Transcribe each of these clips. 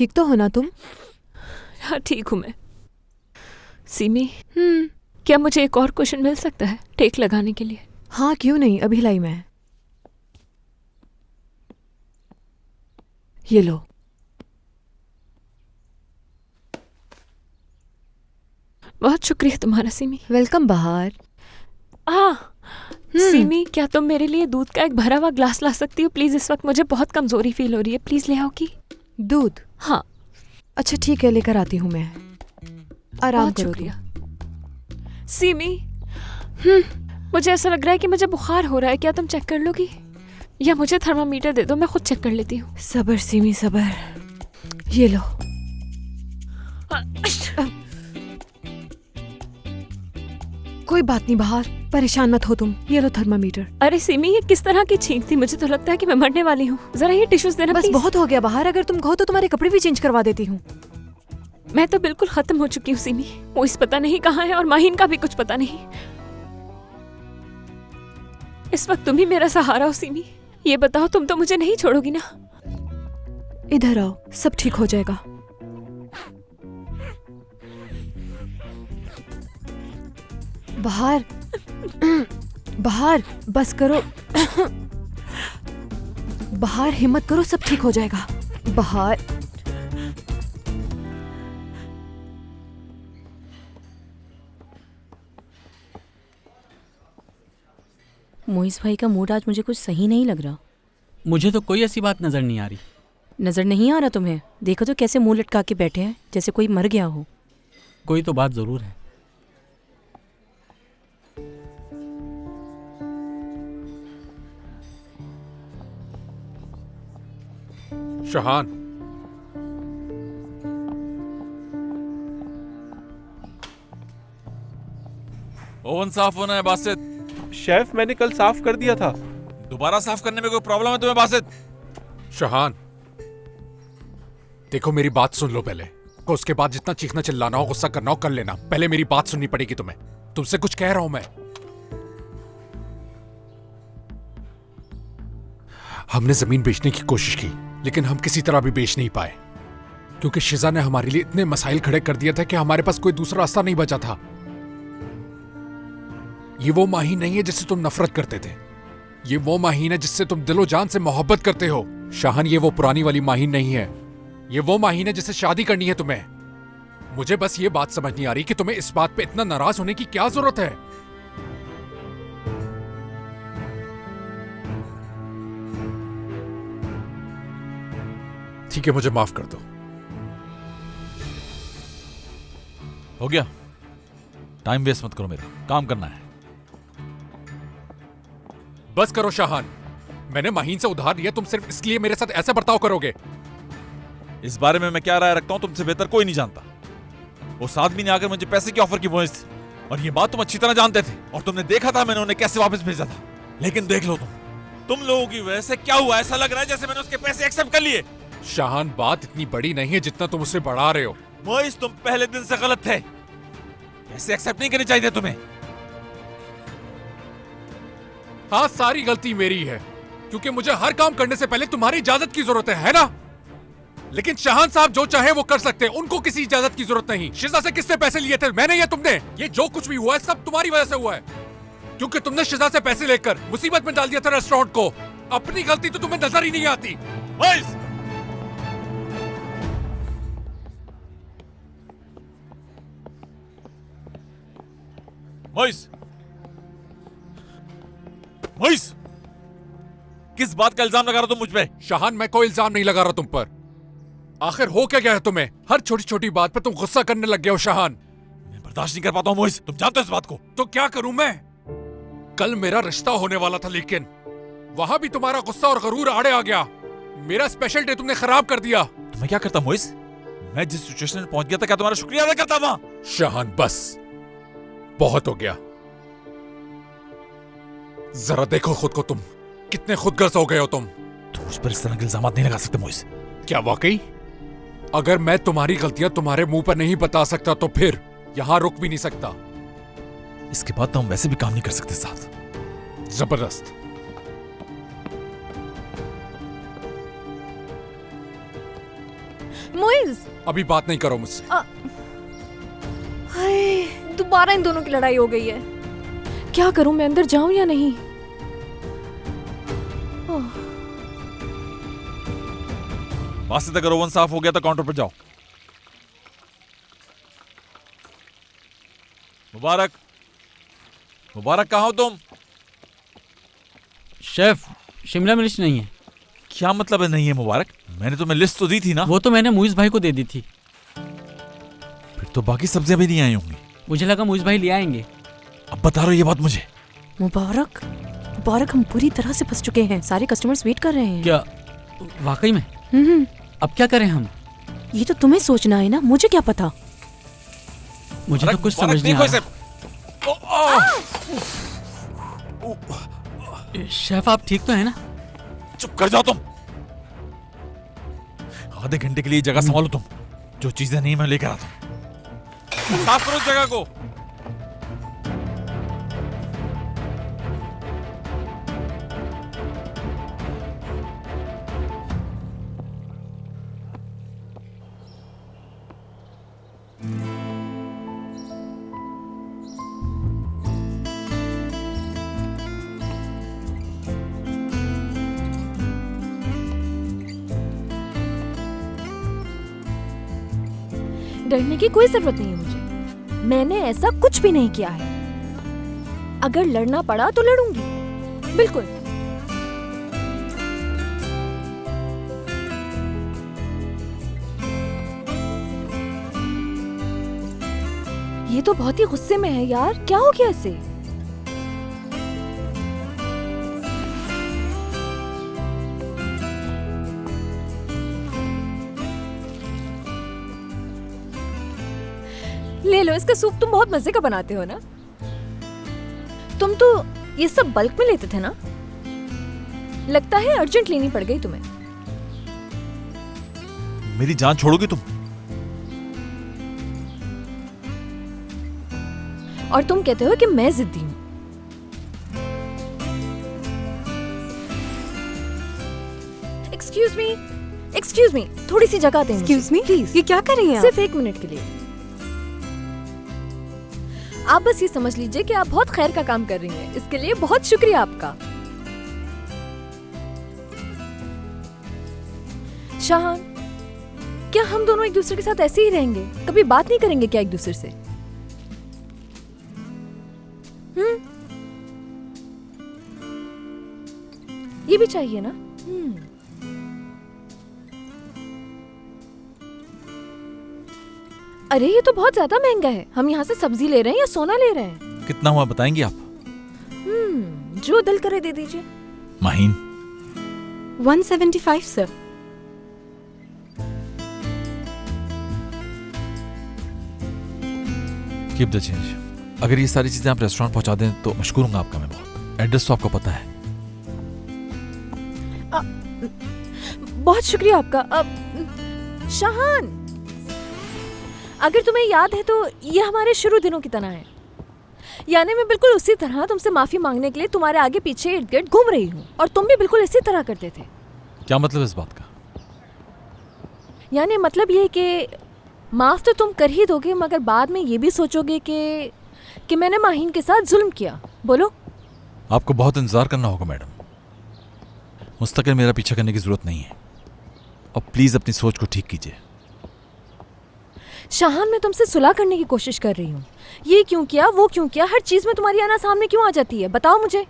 ठीक तो हो ना तुम? हाँ ठीक हूँ मैं। सीमी, क्या मुझे एक और क्वेश्चन मिल सकता है टेक लगाने के लिए? हाँ क्यों नहीं, अभी लाई मैं। ये लो। बहुत शुक्रिया तुम्हारा सीमी। वेलकम बहार। सीमी, क्या तुम मेरे लिए दूध का एक भरा हुआ ग्लास ला सकती हो प्लीज? इस वक्त मुझे बहुत कमजोरी फील हो रही है, प्लीज ले आओ की। दूध? हाँ। अच्छा ठीक है, लेकर आती हूँ मैं। आराम बहुत करो शुक्रिया। सीमी, मुझे ऐसा लग रहा है कि मुझे बुखार हो रहा है, क्या तुम चेक कर लोगी? या मुझे थर्मामीटर दे दो, मैं खुद चेक कर लेती हूँ। सबर सीमी सबर। ये लो। कोई बात नहीं बहार, परेशान मत हो तुम। ये लो थर्मामीटर। अरे सीमी, ये किस तरह की छींक थी? मुझे तो लगता है कि मैं मरने वाली हूँ। जरा ये टिश्यूज देना बस प्लीज। बहुत हो गया बहार, अगर तुम कहो तो तुम्हारे कपड़े भी चेंज करवा देती हूँ। मैं तो बिल्कुल खत्म हो चुकी हूँ सीमी। वो इस पता नहीं कहाँ है और माहिन का भी कुछ पता नहीं। इस वक्त तुम ही मेरा सहारा हो सीमी। ये बताओ, तुम तो मुझे नहीं छोड़ोगी ना? इधर आओ, सब ठीक हो जाएगा। बहार बहार बस करो। बहार हिम्मत करो, सब ठीक हो जाएगा। बहार मोइस भाई का मूड आज मुझे कुछ सही नहीं लग रहा। मुझे तो कोई ऐसी बात नजर नहीं आ रही। नजर नहीं आ रहा तुम्हें? देखो तो कैसे मुंह लटका के बैठे हैं, जैसे कोई मर गया हो। कोई तो बात जरूर है। शहान, ओवन साफ होना है बासित। शेफ मैंने कल साफ कर दिया था। दोबारा साफ करने में कोई प्रॉब्लम है तुम्हें बासित? शहान, देखो मेरी बात सुन लो पहले। उसके बाद जितना चीखना चिल्लाना हो, गुस्सा करना हो कर लेना। पहले मेरी बात सुननी पड़ेगी तुम्हें। तुमसे कुछ कह रहा हूं मैं। हमने जमीन बेचने की कोशिश की, लेकिन हम किसी तरह भी बेच नहीं पाए, क्योंकि शिजा ने हमारे लिए इतने मसाइल खड़े कर दिए थे कि हमारे पास कोई दूसरा रास्ता नहीं बचा था। ये वो माही नहीं है जिससे तुम नफरत करते थे। ये वो माहीन है जिससे तुम दिलो जान से मोहब्बत करते हो। शाहन, ये वो पुरानी वाली माहीन नहीं है। ये वो माहीन है जिससे शादी करनी है तुम्हें। मुझे बस ये बात समझ नहीं आ रही कि तुम्हें इस बात पे इतना नाराज होने की क्या जरूरत है। ठीक है, मुझे माफ कर दो। हो गया, टाइम वेस्ट मत करो, मेरा काम करना है। बस करो शाहान, मैंने माहीन से उधार लिया, तुम सिर्फ इसलिए मेरे साथ ऐसा बर्ताव करोगे? इस बारे में मैं क्या राय रखता हूं तुमसे बेहतर कोई नहीं जानता। उस आदमी ने आकर मुझे पैसे की ऑफर की मोइस, और ये बात तुम अच्छी तरह जानते थे, और तुमने देखा था मैंने उन्हें कैसे वापस भेजा था। लेकिन देख लो तुम लोगों की वजह से क्या हुआ। ऐसा लग रहा है जैसे मैंने उसके पैसे एक्सेप्ट कर लिए। शाहान, बात इतनी बड़ी नहीं है जितना तुम उसे बढ़ा रहे हो। मोइस, तुम पहले दिन से गलत थे। पैसे एक्सेप्ट नहीं करने चाहिए तुम्हें। हाँ, सारी गलती मेरी है, क्योंकि मुझे हर काम करने से पहले तुम्हारी इजाजत की जरूरत है ना? लेकिन शाहान साहब जो चाहे वो कर सकते हैं, उनको किसी इजाजत की जरूरत नहीं। शिजा से किसने पैसे लिए थे? मैंने या तुमने? ये जो कुछ भी हुआ है सब तुम्हारी वजह से हुआ है, क्योंकि तुमने शिजा से पैसे लेकर मुसीबत में डाल दिया था रेस्टोरेंट को। अपनी गलती तो तुम्हें नजर ही नहीं आती। मोइस, मोइस, मोइस, किस बात का इल्जाम लगा रहा तुम मुझ पे? शाहान, मैं कोई इल्जाम नहीं लगा रहा तुम पर। आखिर हो क्या गया है तुम्हें? हर छोटी छोटी बात पे तुम गुस्सा करने लग गए हो शाहान। मैं बर्दाश्त नहीं कर पाता हूं मोइस, तुम जानते हो इस बात को। तो क्या करूं मैं? कल मेरा रिश्ता होने वाला था, लेकिन वहां भी तुम्हारा गुस्सा और गरूर आड़े आ गया। मेरा स्पेशल डे तुमने खराब कर दिया। तो मैं क्या करता मोइस? मैं जिस सिचुएशन में पहुंच गया था, क्या तुम्हारा शुक्रिया अदा करता वहां? शाहान, बस बहुत हो गया। जरा देखो खुद को, तुम कितने खुदगर्ज हो गए हो तुम। मुझ पर इस तरह के इल्जाम नहीं लगा सकते मोइस। क्या वाकई? अगर मैं तुम्हारी गलतियां तुम्हारे मुंह पर नहीं बता सकता तो फिर यहां रुक भी नहीं सकता। इसके बाद तो हम वैसे भी काम नहीं कर सकते साथ। जबरदस्त। मुइज, अभी बात नहीं करो मुझसे। हाय, दोबारा इन दोनों की लड़ाई हो गई है। क्या करूं, मैं अंदर जाऊं या नहीं? वासित, अगर ओवन साफ हो गया तो काउंटर पर जाओ। मुबारक, मुबारक कहाँ हो तुम? शेफ, शिमला मिर्च नहीं है। क्या मतलब है नहीं है मुबारक? मैंने तुम्हें लिस्ट तो दी थी ना। वो तो मैंने मुइज भाई को दे दी थी। फिर तो बाकी सब्जियां भी नहीं आई होंगी। मुझे लगा मुइज भाई ले आएंगे। अब बता रहे हो ये बात मुझे? मुबारक, मुबारक, हम पूरी तरह से फंस चुके हैं। सारे कस्टमर्स वेट कर रहे हैं। क्या वाकई में? अब क्या करें हम? ये तो तुम्हें सोचना है ना, मुझे क्या पता। मुझे तो कुछ समझ नहीं आ रहा। शेफ, आप ठीक तो है ना? चुप कर जाओ तुम। आधे घंटे के लिए जगह संभालो तुम। जो चीजें नहीं मैं लेकर आता हूं। साफ करो जगह को। डरने की कोई जरूरत नहीं है मुझे। मैंने ऐसा कुछ भी नहीं किया है। अगर लड़ना पड़ा तो लड़ूंगी, बिल्कुल। ये तो बहुत ही गुस्से में है यार, क्या हो गया इसे? ले लो इसका सूप, तुम बहुत मजे का बनाते हो ना। तुम तो ये सब बल्क में लेते थे ना? लगता है अर्जेंट लेनी पड़ गई तुम्हें। मेरी जान छोड़ोगी तुम? और तुम कहते हो कि मैं जिद्दी हूं। एक्सक्यूज मी, थोड़ी सी जगह दें। Excuse me, please. ये क्या कर रही हैं आप? सिर्फ 1 मिनट के लिए। आप बस ये समझ लीजिए कि आप बहुत खैर का काम कर रही हैं। इसके लिए बहुत शुक्रिया आपका। शाहान, क्या हम दोनों एक दूसरे के साथ ऐसे ही रहेंगे? कभी बात नहीं करेंगे क्या एक दूसरे से? ये भी चाहिए ना? अरे ये तो बहुत ज्यादा महंगा है। हम यहाँ से सब्जी ले रहे हैं या सोना ले रहे हैं? कितना हुआ बताएंगी आप? जो दिल करे दे दीजिए। Maheen, 175 sir. Keep the change. अगर ये सारी चीजें आप रेस्टोरेंट पहुंचा दें तो मशकूर हूंगा आपका मैं बहुत। एड्रेस तो आपको पता है। बहुत शुक्रिया आपका। शाहान, अगर तुम्हें याद है तो ये हमारे शुरू दिनों की तरह है। यानी मैं बिल्कुल उसी तरह तुमसे माफी मांगने के लिए तुम्हारे आगे पीछे इर्द गिर्द घूम रही हूँ, और तुम भी बिल्कुल इसी तरह करते थे। क्या मतलब इस बात का? यानी मतलब ये कि माफ तो तुम कर ही दोगे, मगर बाद में ये भी सोचोगे कि मैंने माहीन के साथ जुल्म किया। बोलो। आपको बहुत इंतजार करना होगा मैडम। मुस्तकिल मेरा पीछा करने की जरूरत नहीं है। अब प्लीज अपनी सोच को ठीक कीजिए। शाहान, मैं तुमसे सुलह करने की कोशिश कर रही हूँ। ये क्यों किया, वो क्यों किया, हर चीज में तुम्हारी आना सामने क्यों आ जाती है? बताओ मुझे।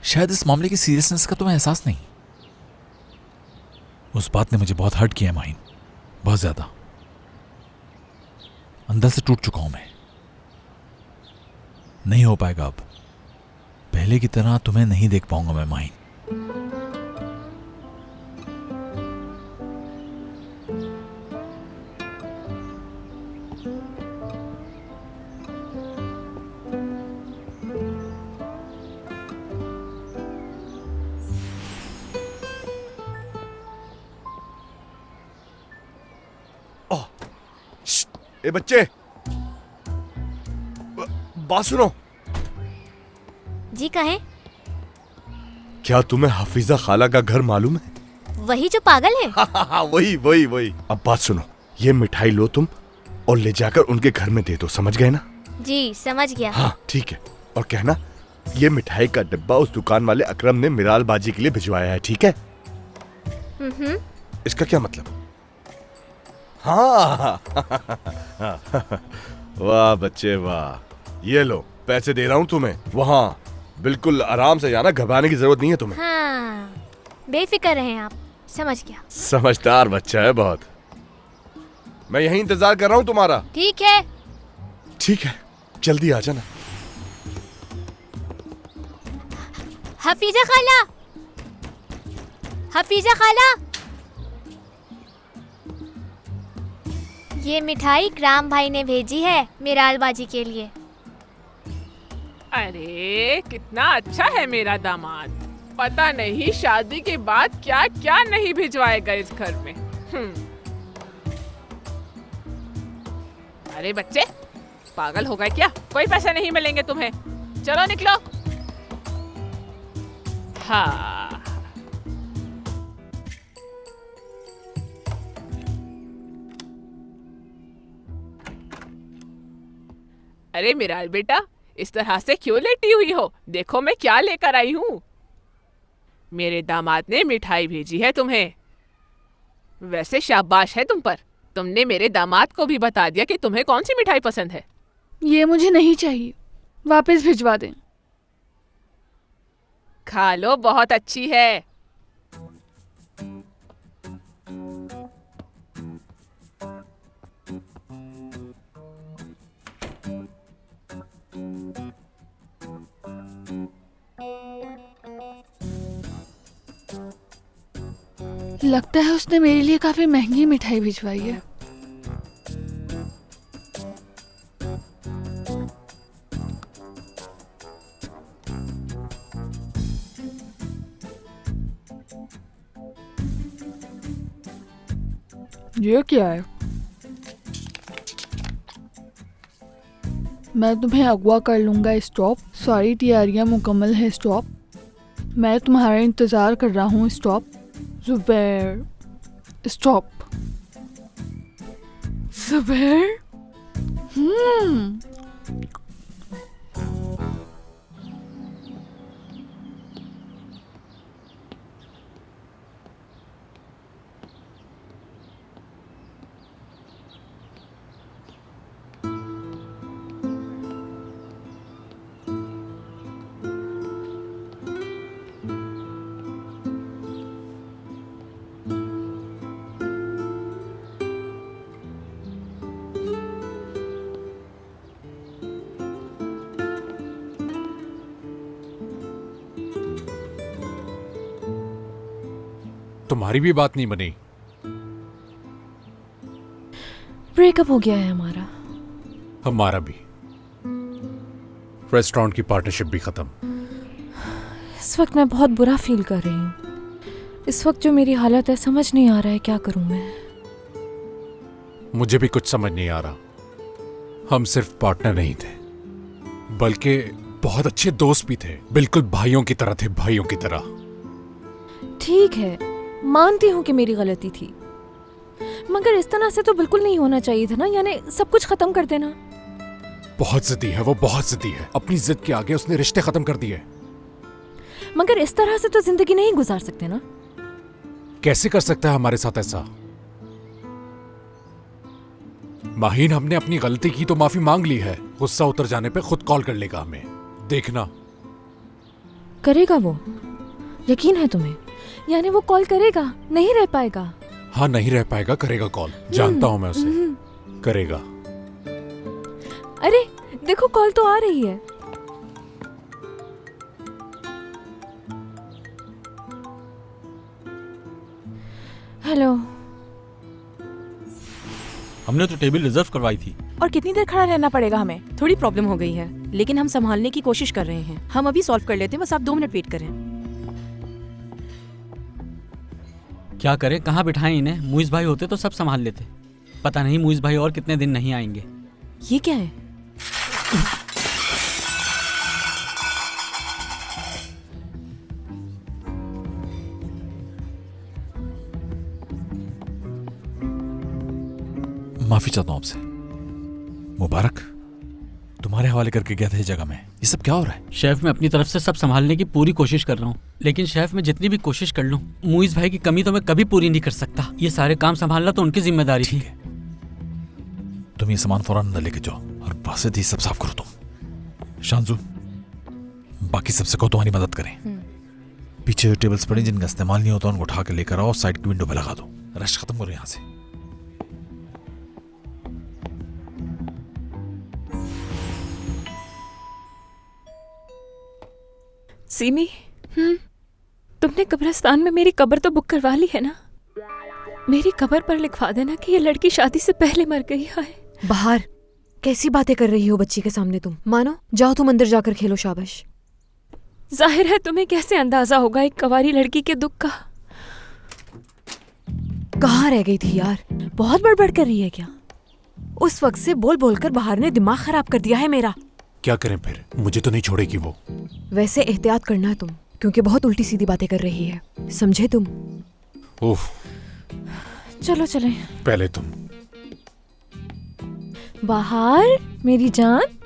शायद इस मामले की सीरियसनेस का तुम्हें एहसास नहीं। उस बात ने मुझे बहुत हर्ट किया माहीन, बहुत ज्यादा। अंदर से टूट चुका हूं मैं। नहीं हो पाएगा अब। पहले की तरह तुम्हें नहीं देख पाऊंगा मैं माहीन। ए बच्चे, बात सुनो। जी कहें। क्या तुम्हें हफीजा खाला का घर मालूम है? वही जो पागल है। हाँ, वही वही वही। अब बात सुनो, ये मिठाई लो तुम और ले जाकर उनके घर में दे दो, समझ गए ना? जी समझ गया। हाँ ठीक है, और कहना ये मिठाई का डिब्बा उस दुकान वाले अकरम ने मिराल बाजी के लिए भिजवाया है, ठीक है? इसका क्या मतलब? हाँ वाह बच्चे वाह, ये लो पैसे दे रहा हूँ तुम्हें। वहाँ बिल्कुल आराम से जाना, घबराने की जरूरत नहीं है तुम्हें। हाँ बेफिक्र रहें आप, समझ गया। समझदार बच्चा है बहुत। मैं यहीं इंतजार कर रहा हूँ तुम्हारा। ठीक है। ठीक है, जल्दी आ जाना। हफीजा खाला, हफीजा खाला, ये मिठाई इकराम भाई ने भेजी है मिराल बाजी के लिए। अरे कितना अच्छा है मेरा दामाद। पता नहीं शादी के बाद क्या क्या नहीं भिजवाएगा इस घर में। अरे बच्चे पागल हो गए क्या? कोई पैसे नहीं मिलेंगे तुम्हें, चलो निकलो। हाँ अरे मिराल बेटा, इस तरह से क्यों लेटी हुई हो? देखो मैं क्या लेकर आई हूँ। मेरे दामाद ने मिठाई भेजी है तुम्हें। वैसे शाबाश है तुम पर, तुमने मेरे दामाद को भी बता दिया कि तुम्हें कौन सी मिठाई पसंद है। ये मुझे नहीं चाहिए, वापस भिजवा दें। खा लो, बहुत अच्छी है। लगता है उसने मेरे लिए काफी महंगी मिठाई भिजवाई है। ये क्या है? मैं तुम्हें अगवा कर लूंगा स्टॉप। सारी तैयारियां मुकम्मल है स्टॉप। मैं तुम्हारा इंतजार कर रहा हूँ स्टॉप। जुबैर स्टॉप। जुबैर तुम्हारी भी बात नहीं बनी। ब्रेकअप हो गया है हमारा। हमारा भी। रेस्टोरेंट की पार्टनरशिप भी खत्म। इस वक्त मैं बहुत बुरा फील कर रही हूँ। इस वक्त जो मेरी हालत है, समझ नहीं आ रहा है क्या करूँ मैं। मुझे भी कुछ समझ नहीं आ रहा। हम सिर्फ पार्टनर नहीं थे, बल्कि बहुत अच्छे दोस्त भी थे। बिल्कुल भाइयों की तरह थे, भाइयों की तरह। ठीक है, मानती हूँ कि मेरी गलती थी, मगर इस तरह से तो बिल्कुल नहीं होना चाहिए था ना। यानी सब कुछ खत्म कर देना। बहुत जिद्दी है वो, बहुत जिद्दी है। अपनी जिद के आगे उसने रिश्ते खत्म कर दिए। मगर इस तरह से तो जिंदगी नहीं गुजार सकते ना। कैसे कर सकता है हमारे साथ ऐसा? माहीन, हमने अपनी गलती की तो माफी मांग ली है। गुस्सा उतर जाने पे खुद कॉल कर लेगा हमें, देखना। करेगा वो? यकीन है तुम्हें? यानी वो कॉल करेगा, नहीं रह पाएगा? हाँ नहीं रह पाएगा, करेगा कॉल। जानता हूं मैं उसे, करेगा। अरे देखो, कॉल तो आ रही है। हेलो। हमने तो टेबल रिजर्व करवाई थी। और कितनी देर खड़ा रहना पड़ेगा हमें? थोड़ी प्रॉब्लम हो गई है, लेकिन हम संभालने की कोशिश कर रहे हैं। हम अभी सॉल्व कर लेते हैं, बस आप 2 मिनट वेट करें। क्या करें, कहाँ बिठाएं इन्हें? मुइज भाई होते तो सब संभाल लेते। पता नहीं मुइज भाई और कितने दिन नहीं आएंगे। ये क्या है? माफी चाहता हूं आपसे। मुबारक, तुम्हारे हवाले करके गया था ये जगह में। ये सब क्या हो रहा है? शेफ, मैं अपनी तरफ से सब संभालने की पूरी कोशिश कर रहा हूँ, लेकिन शेफ मैं जितनी भी कोशिश कर लूँ, मुइज भाई की कमी तो मैं कभी पूरी नहीं कर सकता। ये सारे काम संभालना तो उनकी जिम्मेदारी थी। तुम ये सामान फौरन अंदर लेके जाओ और बासे सब साफ करो। तुम शांजू, बाकी सबसे कहो तुम्हारी मदद करें। पीछे जो टेबल्स पड़े जिनका इस्तेमाल नहीं होता उनको उठा के लेकर आओ, साइड की विंडो पे लगा दो। रश खत्म करो यहाँ से। सीमी, तुमने कब्रिस्तान में मेरी कब्र तो बुक करवा ली है ना? मेरी कब्र पर लिखवा देना कि ये लड़की शादी से पहले मर गई है। बाहर कैसी बातें कर रही हो बच्ची के सामने तुम? मानो, जाओ तुम अंदर जाकर खेलो। शाबाश। जाहिर है तुम्हें कैसे अंदाजा होगा एक कवारी लड़की के दुख का। कहाँ रह गई थी यार? बहुत बड़बड़ कर रही है क्या? उस वक्त से बोल बोल कर बाहर ने दिमाग खराब कर दिया है मेरा। क्या करें फिर, मुझे तो नहीं छोड़ेगी वो। वैसे एहतियात करना है तुम, क्योंकि बहुत उल्टी सीधी बातें कर रही है, समझे तुम? ओह, चलो चलें। पहले तुम। बाहर मेरी जान,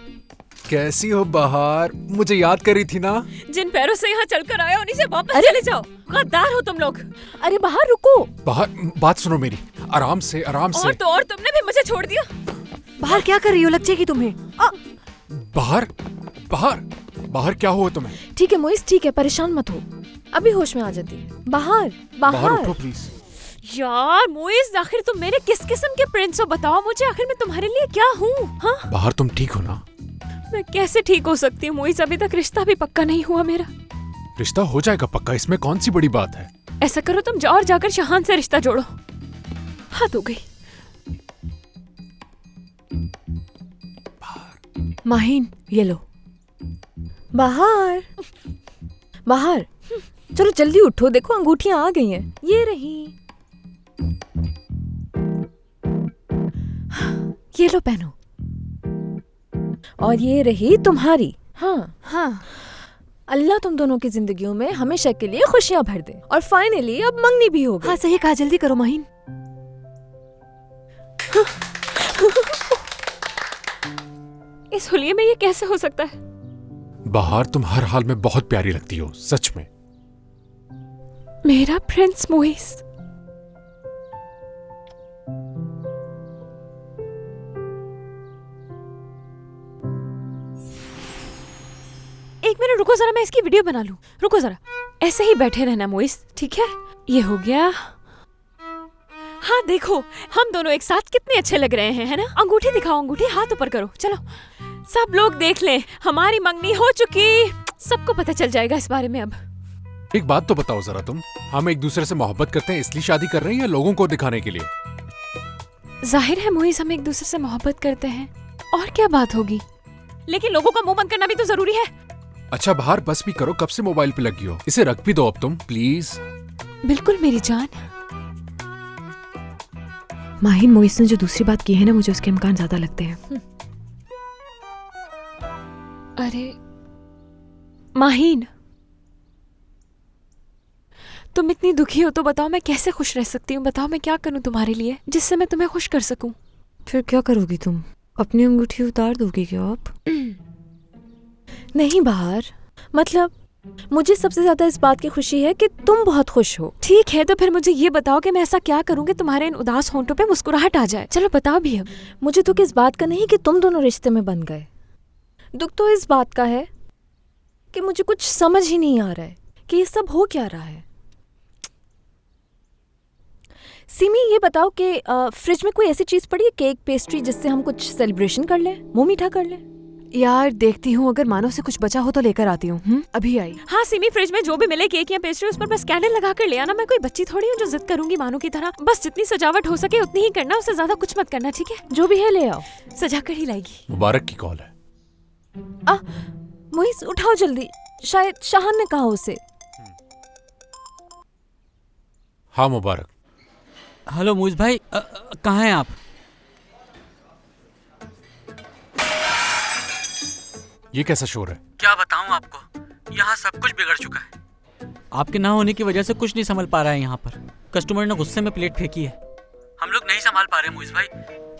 कैसी हो बहार? मुझे याद करी थी ना? जिन पैरों से यहाँ चलकर आए उन्हीं से वापस चले जाओ। गद्दार हो तुम लोग। अरे बाहर रुको। बाहर, बात सुनो मेरी, आराम से आराम से। और तो और तुमने भी मुझे छोड़ दिया। बाहर क्या कर रही हो? लग जाएगी तुम्हें। बाहर बाहर बाहर क्या हुआ तुम्हें? ठीक है मोइस, ठीक है, परेशान मत हो, अभी होश में आ जाती है। बाहर बाहर उठो प्लीज। यार मोइस, आखिर तुम मेरे किस किस्म के प्रिंस हो? बताओ मुझे, आखिर मैं तुम्हारे लिए क्या हूँ? हाँ, बाहर तुम ठीक हो ना? मैं कैसे ठीक हो सकती हूँ मोइस? अभी तक रिश्ता भी पक्का नहीं हुआ मेरा। रिश्ता हो जाएगा पक्का, इसमें कौन सी बड़ी बात है? ऐसा करो, तुम जाओ और जाकर शहान से रिश्ता जोड़ो। हद हो गई। माहिन, ये लो। बाहर बाहर, चलो जल्दी उठो, देखो अंगूठियां आ गई हैं। ये रही, ये लो पहनो। और ये रही तुम्हारी। हाँ हाँ, अल्लाह तुम दोनों की जिंदगियों में हमेशा के लिए खुशियां भर दे। और फाइनली अब मंगनी भी हो गई। हाँ सही कहा, जल्दी करो माहिन। इस हुलिये में ये कैसे हो सकता है? बाहर, तुम हर हाल में बहुत प्यारी लगती हो, सच में। मेरा प्रिंस मोइस। एक मिनट रुको जरा, मैं इसकी वीडियो बना लूं। रुको जरा, ऐसे ही बैठे रहना मोइस, ठीक है? ये हो गया। हाँ देखो, हम दोनों एक साथ कितने अच्छे लग रहे हैं, है ना? अंगूठी दिखाओ, अंगूठी, हाथ ऊपर करो। चलो सब लोग देख लें, हमारी मंगनी हो चुकी। सबको पता चल जाएगा इस बारे में अब। एक बात तो बताओ जरा तुम, हम एक दूसरे से मोहब्बत करते हैं इसलिए शादी कर रहे हैं या लोगों को दिखाने के लिए? जाहिर है मोइस, हम एक दूसरे से मोहब्बत करते हैं, और क्या बात होगी? लेकिन लोगों का मुंह बंद करना भी तो जरूरी है। अच्छा बाहर, बस भी करो, कब से मोबाइल पे लगी हो? इसे रख भी दो अब तुम, प्लीज। बिल्कुल मेरी जान। माहिन, मोइस ने जो दूसरी बात की है ना, मुझे उसके इम्कान ज्यादा लगते हैं। अरे माहिन, तुम इतनी दुखी हो तो बताओ मैं कैसे खुश रह सकती हूँ? बताओ मैं क्या करूँ तुम्हारे लिए जिससे मैं तुम्हें खुश कर सकूं? फिर क्या करोगी तुम? अपनी अंगूठी उतार दोगी क्या आप? नहीं बाहर, मतलब मुझे सबसे ज्यादा इस बात की खुशी है कि तुम बहुत खुश हो। ठीक है, तो फिर मुझे ये बताओ कि मैं ऐसा क्या करूँ कि तुम्हारे इन उदास होंठों पे मुस्कुराहट आ जाए? चलो बताओ भी अब। मुझे दुख इस बात का नहीं कि तुम दोनों रिश्ते में बन गए, दुख तो इस बात का है कि मुझे कुछ समझ ही नहीं आ रहा है कि ये सब हो क्या रहा है। सिमी, ये बताओ कि फ्रिज में कोई ऐसी चीज पड़ी है, केक, पेस्ट्री, जिससे हम कुछ सेलिब्रेशन कर लें, मुंह मीठा कर लें? यार देखती हूँ, अगर मानो से कुछ बचा हो तो लेकर आती हूँ। अभी आई। हाँ सिमी, फ्रिज में जो भी मिले, केक या पेस्ट्री, उस पर बस कैंडल लगा कर ले आना। मैं कोई बच्ची थोड़ी हूँ जो जिद करूंगी मानो की तरह। बस जितनी सजावट हो सके उतनी ही करना, उससे ज्यादा कुछ मत करना, ठीक है? जो भी है ले आओ, सजा कर ही लाएगी। मुबारक की कॉल है। मोइस उठाओ जल्दी, शायद शाहान ने कहा उसे। हाँ मुबारक। हेलो मुइज भाई, कहाँ हैं आप? ये कैसा शोर है? क्या बताऊं आपको, यहाँ सब कुछ बिगड़ चुका है। आपके ना होने की वजह से कुछ नहीं संभल पा रहा है यहाँ पर। कस्टमर ने गुस्से में प्लेट फेंकी है। हम लोग नहीं संभाल पा रहे मुइज भाई।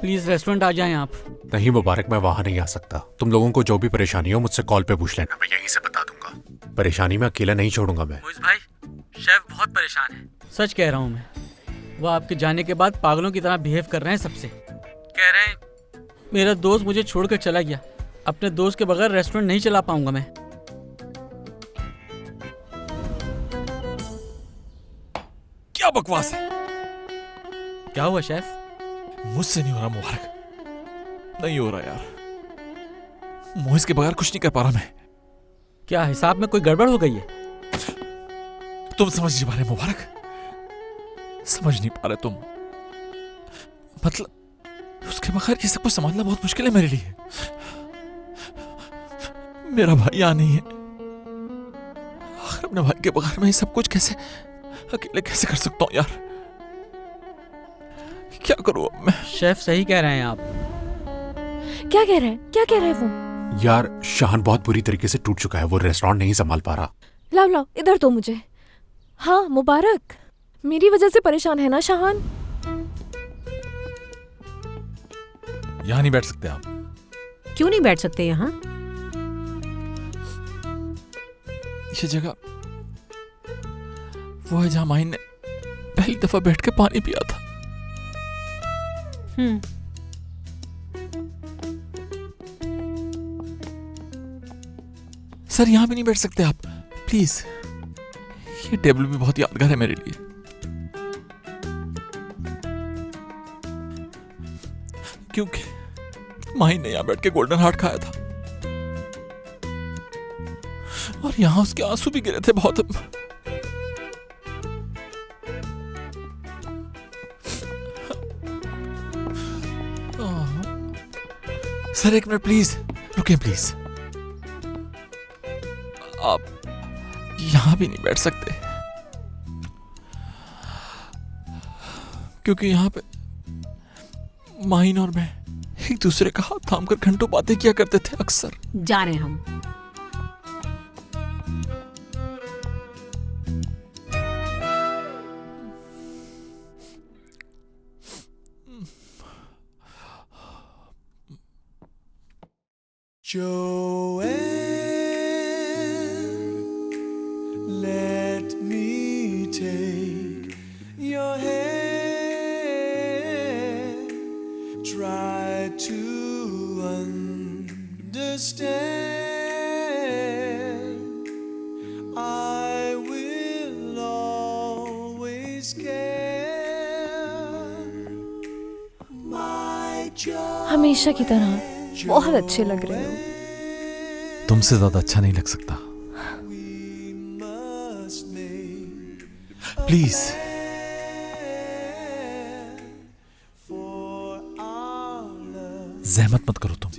प्लीज रेस्टोरेंट आ जाएं आप। नहीं मुबारक, मैं वहां नहीं आ सकता। तुम लोगों को जो भी परेशानी हो मुझसे कॉल पे पूछ लेना, मैं यहीं से बता दूंगा। परेशानी में अकेला नहीं छोड़ूंगा मैं। मुइज़ भाई, शेफ बहुत परेशान है। सच कह रहा हूँ मैं। वो आपके जाने के बाद पागलों की तरह बिहेव कर रहे हैं सबसे। कह रहे हैं मेरा दोस्त मुझे छोड़कर चला गया, अपने दोस्त के बगैर रेस्टोरेंट नहीं चला पाऊंगा मैं। क्या बकवास है? क्या हुआ शेफ? मुझसे नहीं हो रहा मुबारक, नहीं हो रहा यार। मोइज के बगैर कुछ नहीं कर पा रहा मैं। क्या हिसाब में कोई गड़बड़ हो गई है? तुम समझ नहीं पा रहे मुबारक, समझ नहीं पा रहे तुम। मतलब उसके बगैर ये सब कुछ संभालना बहुत मुश्किल है मेरे लिए। मेरा भाई यहाँ नहीं है, आखिर अपने भाई के बगैर मैं ये सब कुछ कैसे अकेले कैसे कर सकता हूँ यार? क्या करूँ अब मैं? शेफ सही कह रहे हैं आप। क्या कह रहे हैं? क्या कह रहे हैं वो? यार शाहान बहुत बुरी तरीके से टूट चुका है, वो रेस्टोरेंट नहीं संभाल पा रहा। लाओ लाओ इधर तो मुझे। हाँ मुबारक, मेरी वजह से परेशान है ना शाहान? यहाँ नहीं बैठ सकते आप? क्यों नहीं बैठ सकते यहाँ? ये जगह वो है जहां माइन ने पहली दफा बैठ के पानी पिया था। सर यहाँ भी नहीं बैठ सकते आप प्लीज? ये टेबल भी बहुत यादगार है मेरे लिए। क्योंकि माही ने यहाँ बैठ के गोल्डन हार्ट खाया था और यहाँ उसके आंसू भी गिरे थे बहुत। सर एक मिनट प्लीज रुकिए प्लीज। आप यहां भी नहीं बैठ सकते क्योंकि यहां पे माइन और मैं एक दूसरे का हाथ थामकर घंटों बातें किया करते थे अक्सर। जा रहे हैं हम। Let me take your hand, try to understand. I will always care. My joy. हमेशा की तरह बहुत अच्छे लग रहे हो। तुमसे ज्यादा अच्छा नहीं लग सकता। प्लीज जहमत मत करो तुम।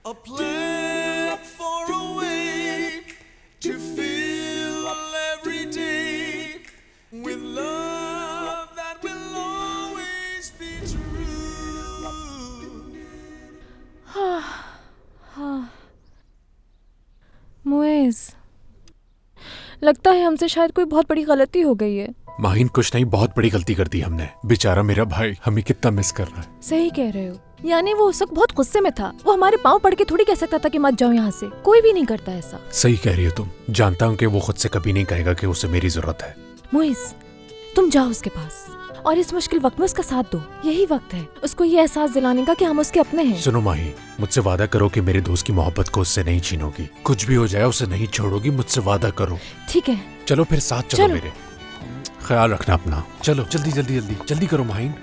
A plan for a way to fill every day with love that will always be true. Muizz, लगता है हमसे शायद कोई बहुत बड़ी गलती हो गई है। माहिन कुछ नहीं, बहुत बड़ी गलती कर दी हमने। बेचारा मेरा भाई हमें कितना मिस कर रहा है। सही कह रहे हो। यानी वो उस वक्त बहुत गुस्से में था। वो हमारे पाँव पड़ के थोड़ी कह सकता था कि मत जाओ यहाँ से। कोई भी नहीं करता ऐसा। सही कह रही हो तुम। जानता हूँ कि वो खुद से कभी नहीं कहेगा कि उसे मेरी जरूरत है। मुइज़, तुम जाओ उसके पास और इस मुश्किल वक्त में उसका साथ दो। यही वक्त है उसको ये एहसास दिलाने का कि हम उसके अपने हैं। सुनो माही, मुझसे वादा करो कि मेरे दोस्त की मोहब्बत को उससे नहीं छीनोगी। कुछ भी हो जाए उसे नहीं छोड़ोगी, मुझसे वादा करो। ठीक है। चलो फिर साथ चलो मेरे। ख्याल रखना अपना। चलो जल्दी जल्दी जल्दी जल्दी करो माहिन।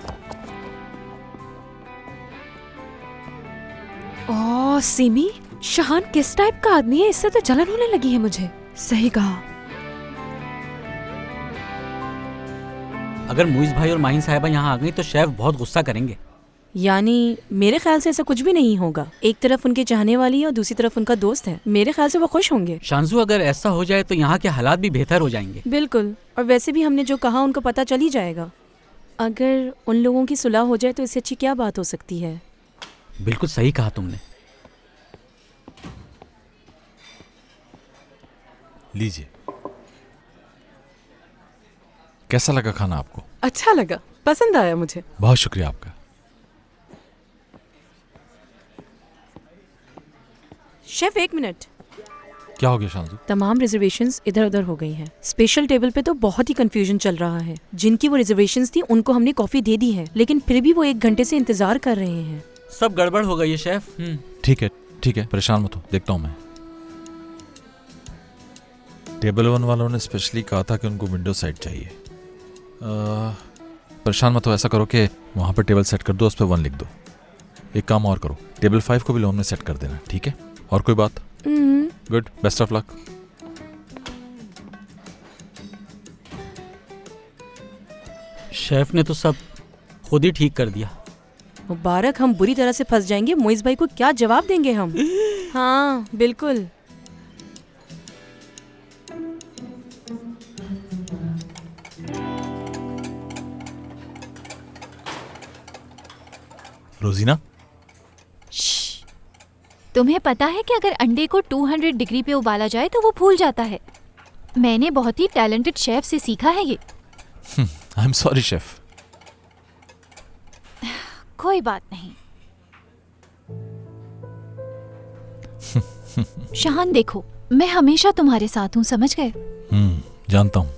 ओह सिमी, शाहान किस टाइप का आदमी है? इससे तो जलन होने लगी है मुझे। सही कहा। अगर मुइज़ भाई और माहिन साहिबा यहाँ आ गई तो शेफ बहुत गुस्सा करेंगे। यानी मेरे ख्याल से ऐसा कुछ भी नहीं होगा। एक तरफ उनके चाहने वाली है और दूसरी तरफ उनका दोस्त है। मेरे ख्याल से वो खुश होंगे। शांजू, अगर ऐसा हो जाए तो यहाँ के हालात भी बेहतर हो जाएंगे। बिल्कुल। और वैसे भी हमने जो कहा उनको पता चल ही जाएगा। अगर उन लोगों की सुलह हो जाए तो इससे अच्छी क्या बात हो सकती है? बिल्कुल सही कहा तुमने। लीजिए। कैसा लगा खाना आपको? अच्छा लगा, पसंद आया मुझे। बहुत शुक्रिया आपका। Chef, 1 minute. क्या हो गया शांजू? तमाम रिजर्वेशंस इधर उधर हो गई हैं। स्पेशल टेबल पे तो बहुत ही कंफ्यूजन चल रहा है। जिनकी वो रिजर्वेशंस थी उनको हमने कॉफी दे दी है, लेकिन फिर भी वो 1 घंटे से इंतजार कर रहे हैं। सब गड़बड़ हो गई है शेफ। ठीक है, परेशान मत हो, देखता हूँ मैं। टेबल 1 वालों ने स्पेशली कहा था कि उनको विंडो साइड चाहिए। परेशान मत हो, ऐसा करो कि वहाँ पर टेबल सेट कर दो, उस पर 1 लिख दो। एक काम और करो, टेबल 5 को भी लोन में सेट कर देना, ठीक है? और कोई बात? Good, best of luck. Chef ने तो सब खुद ही ठीक कर दिया। मुबारक, हम बुरी तरह से फंस जाएंगे। मोइज भाई को क्या जवाब देंगे हम? हाँ बिल्कुल। रोजीना, तुम्हें पता है कि अगर अंडे को 200 डिग्री पे उबाला जाए तो वो फूल जाता है। मैंने बहुत ही टैलेंटेड शेफ से सीखा है ये। I am sorry chef. कोई बात नहीं। शाहान देखो, मैं हमेशा तुम्हारे साथ हूँ, समझ गए? जानता हूँ।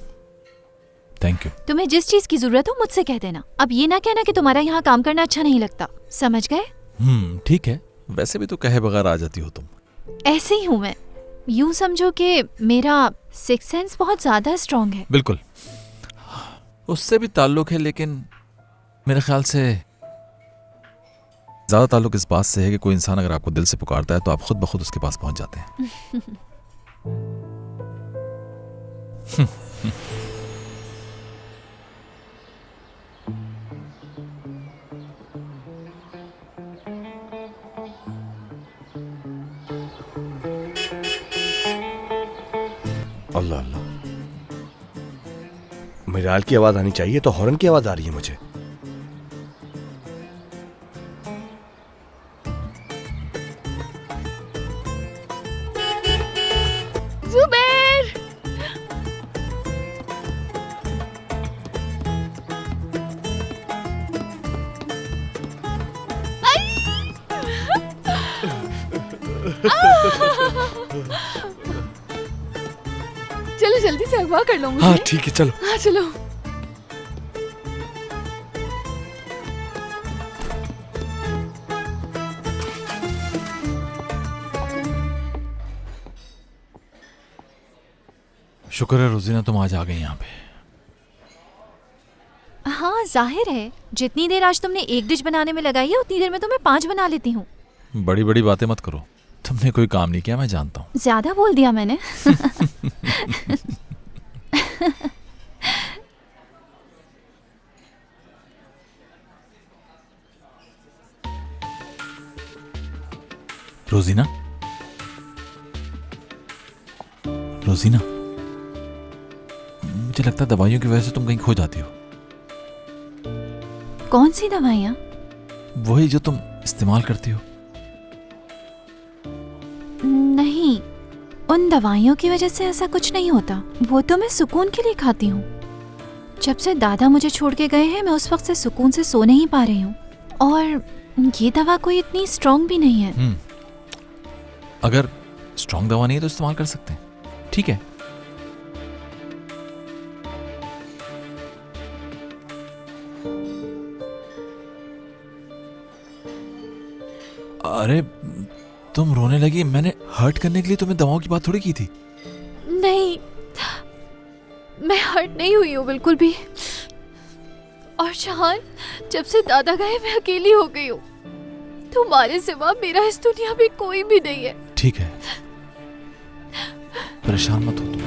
Thank you. तुम्हें जिस चीज की जरूरत हो मुझसे कह देना। अब ये ना कहना कि तुम्हारा यहाँ काम करना अच्छा नहीं लगता, समझ गए? ठीक है, वैसे भी तो कहे बगैर आ जाती हो तुम। ऐसे ही हूँ मैं। यूं समझो कि मेरा सिक्स सेंस बहुत ज्यादा स्ट्रॉन्ग है। बिल्कुल, उससे भी ताल्लुक है, लेकिन मेरे ख्याल से ज्यादा ताल्लुक इस बात से है कि कोई इंसान अगर आपको दिल से पुकारता है तो आप खुद ब खुद उसके पास पहुंच जाते हैं। अल्लाह अल्लाह, मिराल की आवाज आनी चाहिए तो हॉर्न की आवाज आ रही है मुझे। जुबैर! चलो जल्दी से अगवा कर लो मुझे। हाँ ठीक है, चलो। हाँ चलो। शुक्र है रोजीना तुम आज आ गई यहाँ पे। हाँ जाहिर है, जितनी देर आज तुमने एक डिश बनाने में लगाई है उतनी देर में तो मैं 5 बना लेती हूँ। बड़ी बड़ी बातें मत करो, तुमने कोई काम नहीं किया, मैं जानता हूँ। ज्यादा बोल दिया मैंने। रोजीना, रोजीना, मुझे लगता है दवाइयों की वजह से तुम कहीं खो जाती हो। कौन सी दवाइयाँ? वही जो तुम इस्तेमाल करती हो। नहीं, उन दवाइयों की वजह से ऐसा कुछ नहीं होता। वो तो मैं सुकून के लिए खाती हूँ। जब से दादा मुझे छोड़ के गए हैं मैं उस वक्त से सुकून से सो नहीं पा रही हूँ। और ये दवा कोई इतनी स्ट्रॉन्ग भी नहीं है। अगर स्ट्रॉन्ग दवा नहीं है तो इस्तेमाल कर सकते हैं, ठीक है? अरे तुम रोने लगी, मैंने हर्ट करने के लिए तुम्हें दवाओं की बात थोड़ी की थी। नहीं, मैं हर्ट नहीं हुई हूँ बिल्कुल भी। और शाहान, जब से दादा गए मैं अकेली हो गई हूँ। तुम्हारे सिवा मेरा इस दुनिया में कोई भी नहीं है। ठीक है, परेशान मत हो तुम।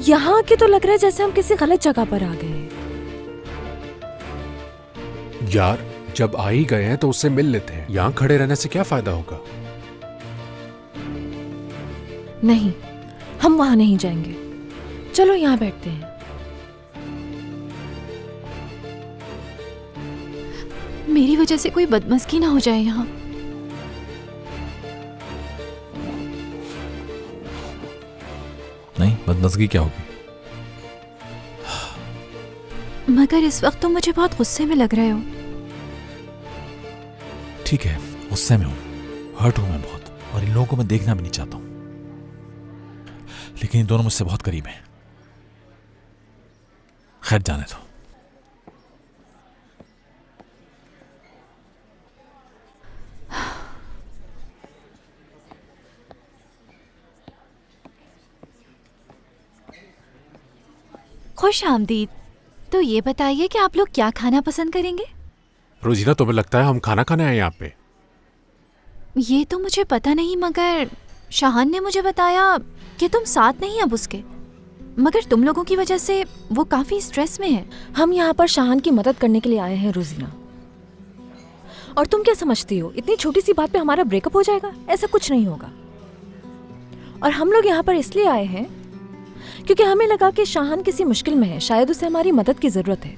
यहाँ के तो लग रहा है जैसे हम किसी गलत जगह पर आ गए हैं। यार जब आ ही गए हैं तो उससे मिल लेते हैं। यहाँ खड़े रहने से क्या फायदा होगा? नहीं, हम वहां नहीं जाएंगे। चलो यहाँ बैठते हैं। मेरी वजह से कोई बदमज़गी ना हो जाए यहाँ। नहीं, बदमज़गी क्या होगी? मगर इस वक्त तुम मुझे बहुत गुस्से में लग रहे हो। ठीक है, गुस्से में हूँ, हर्ट हूँ मैं बहुत, और इन लोगों को मैं देखना भी नहीं चाहता हूँ, लेकिन ये दोनों मुझसे बहुत करीब हैं। खैर, जाने दो। खुश आमदीद। तो ये बताइए कि आप लोग क्या खाना पसंद करेंगे? रोजीना, तुम्हें लगता है हम खाना खाने आए यहाँ पे? ये तो मुझे पता नहीं, मगर शाहान ने मुझे बताया कि तुम साथ नहीं अब उसके। मगर तुम लोगों की वजह से वो काफी स्ट्रेस में है। हम यहाँ पर शाहान की मदद करने के लिए आए हैं रोजीना। और तुम क्या समझती हो, इतनी छोटी सी बात पे हमारा ब्रेकअप हो जाएगा? ऐसा कुछ नहीं होगा। और हम लोग यहाँ पर इसलिए आए हैं क्योंकि हमें लगा कि शाहान किसी मुश्किल में है, शायद उसे हमारी मदद की जरूरत है।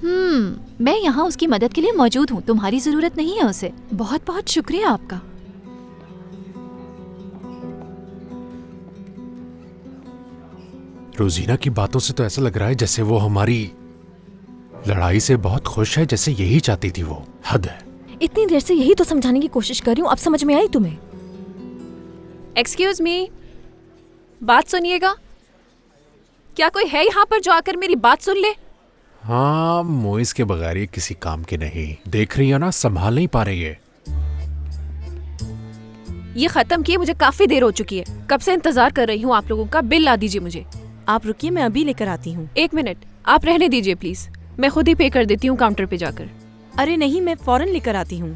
मैं यहाँ उसकी मदद के लिए मौजूद हूँ, तुम्हारी जरूरत नहीं है उसे। बहुत बहुत शुक्रिया आपका। रोजीना की बातों से तो ऐसा लग रहा है जैसे वो हमारी लड़ाई से बहुत खुश है, जैसे यही चाहती थी वो। हद है। इतनी देर से यही तो समझाने की कोशिश कर रही हूँ, अब समझ में आई तुम्हें? एक्सक्यूज मी, बात सुनिएगा। क्या कोई है यहाँ पर जो आकर मेरी बात सुन ले? हाँ, मोइस के बगैर ये किसी काम के नहीं। देख रही हो ना, संभाल नहीं पा रही है। ये खत्म किए, मुझे काफी देर हो चुकी है। कब से इंतजार कर रही हूँ आप लोगों का। बिल ला दीजिए मुझे। आप रुकिए, मैं अभी लेकर आती हूँ। 1 मिनट, आप रहने दीजिए प्लीज। मैं खुद ही पे कर देती हूँ काउंटर पे जाकर। अरे नहीं, मैं फौरन लेकर आती हूँ।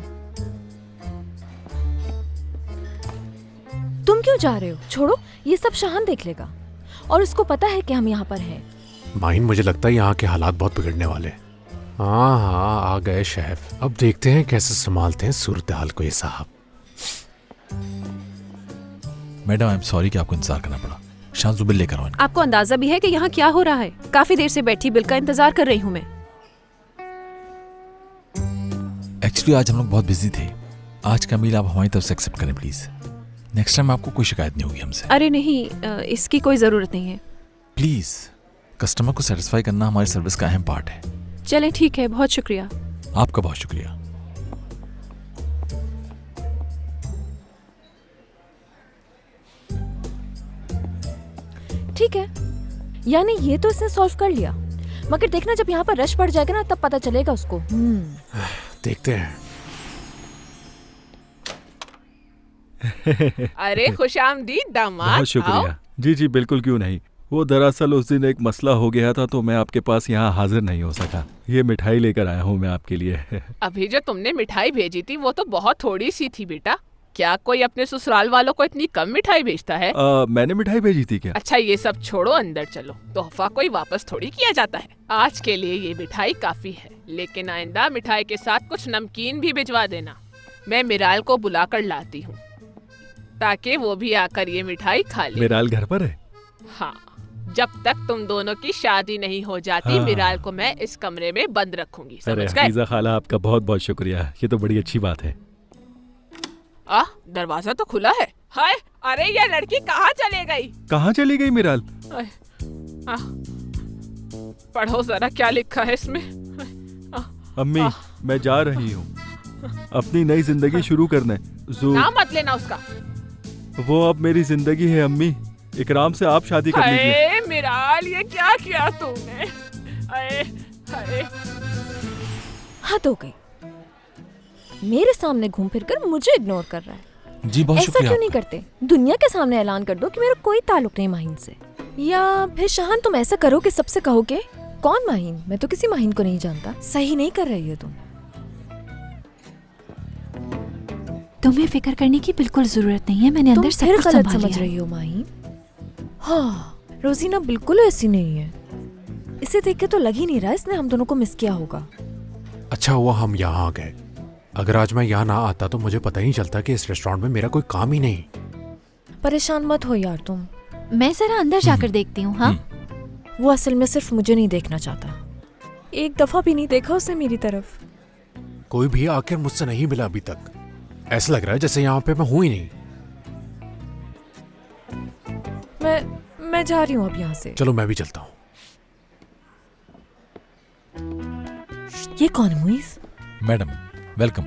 तुम क्यों जा रहे हो? छोड़ो, ये सब शाहान देख लेगा और उसको पता है कि हम यहाँ पर हैं। माइन, मुझे लगता है यहाँ के हालात बहुत बिगड़ने वाले। हाँ हाँ, आ गए शेफ। अब देखते हैं कैसे संभालते हैं सूरत हाल को ये साहब। मैडम, आई एम सॉरी कि आपको इंतजार करना पड़ा। शांजू, बिल लेकर आओ। आपको अंदाजा भी है कि यहाँ क्या हो रहा है? काफी देर से बैठी बिल का इंतजार कर रही हूँ मैं। एक्चुअली आज हम लोग बहुत बिजी थे। आज का मील आप हमारी तरफ से एक्सेप्ट करें प्लीज। नेक्स्ट टाइम आपको कोई शिकायत नहीं होगी हमसे। अरे नहीं, इसकी कोई जरूरत नहीं है। प्लीज, कस्टमर को सेटिस्फाई करना हमारी सर्विस का अहम पार्ट है। चलें, ठीक है, बहुत शुक्रिया। आपका बहुत शुक्रिया। ठीक है, यानी ये तो इसने सॉल्व कर लिया, मगर देखना जब यहाँ पर रश पड़ जाएगा ना, तब पता चलेगा उसको। देखते हैं। अरे खुशामदीद दामाद। बहुत शुक्रिया। जी जी, बिल्कुल, क्यों नहीं। वो दरअसल उस दिन एक मसला हो गया था तो मैं आपके पास यहाँ हाजिर नहीं हो सका। ये मिठाई लेकर आया हूँ मैं आपके लिए। अभी जो तुमने मिठाई भेजी थी वो तो बहुत थोड़ी सी थी बेटा। क्या कोई अपने ससुराल वालों को इतनी कम मिठाई भेजता है? मैंने मिठाई भेजी थी क्या? अच्छा, ये सब छोड़ो, अंदर चलो। तोहफा कोई वापस थोड़ी किया जाता है। आज के लिए ये मिठाई काफी है, लेकिन आइंदा मिठाई के साथ कुछ नमकीन भी भिजवा देना। मैं मिराल को बुलाकर लाती हूँ ताकि वो भी आकर ये मिठाई खा ले। मिराल घर पर है? हाँ, जब तक तुम दोनों की शादी नहीं हो जाती, हाँ। मिराल को मैं इस कमरे में बंद रखूंगी। अरे समझ गए? हफीजा खाला, आपका बहुत बहुत शुक्रिया। ये तो बड़ी अच्छी बात है। दरवाजा तो खुला है। हाय, अरे ये लड़की कहाँ चले गई? कहाँ चली गई मिराल? पढ़ो जरा क्या लिखा है इसमें। अम्मी, मैं जा रही हूँ अपनी नई जिंदगी शुरू करने। नाम मत लेना उसका। वो अब मेरी जिंदगी है अम्मी। इकराम से आप शादी कर लीजिए। हाय मिराल, ये क्या किया तूने? हाय हाय। हद हो गई, मेरे सामने घूम फिर कर मुझे इग्नोर कर रहा है। जी बहुत ऐसा शुक्रिया। क्यों नहीं करते? दुनिया के सामने ऐलान कर दो कि मेरा कोई ताल्लुक नहीं माहिन से। या फिर शाहान, तुम ऐसा करो कि सबसे कहो कि कौन माहिन? मैं तो किसी माहिन को नहीं जानता। सही नहीं कर रही हो तुम। तुम्हें फिक्र करने की बिल्कुल जरूरत नहीं है। मैंने अंदर सब फिर कुछ गलत संभाल समझ लिया है। रही हो माहिन। हाँ, रोजीना बिल्कुल ऐसी नहीं है। इसे देख के तो लग ही नहीं रहा इसने हम दोनों को मिस किया होगा। अच्छा हुआ हम यहाँ आ गए। अगर आज मैं यहाँ ना आता तो मुझे पता ही नहीं चलता कि इस रेस्टोरेंट में मेरा कोई काम ही नहीं। परेशान मत हो यार तुम। मैं जरा अंदर जाकर देखती हूँ। हाँ, वो असल में सिर्फ मुझे नहीं देखना चाहता। एक दफा भी नहीं देखा उसने मेरी तरफ। कोई भी आखिर मुझसे नहीं मिला अभी तक। ऐसा लग रहा है जैसे यहाँ पे मैं हूं ही नहीं। मैं जा रही हूँ अब यहाँ से। चलो मैं भी चलता हूँ। ये कौन है मुइज? Madam welcome.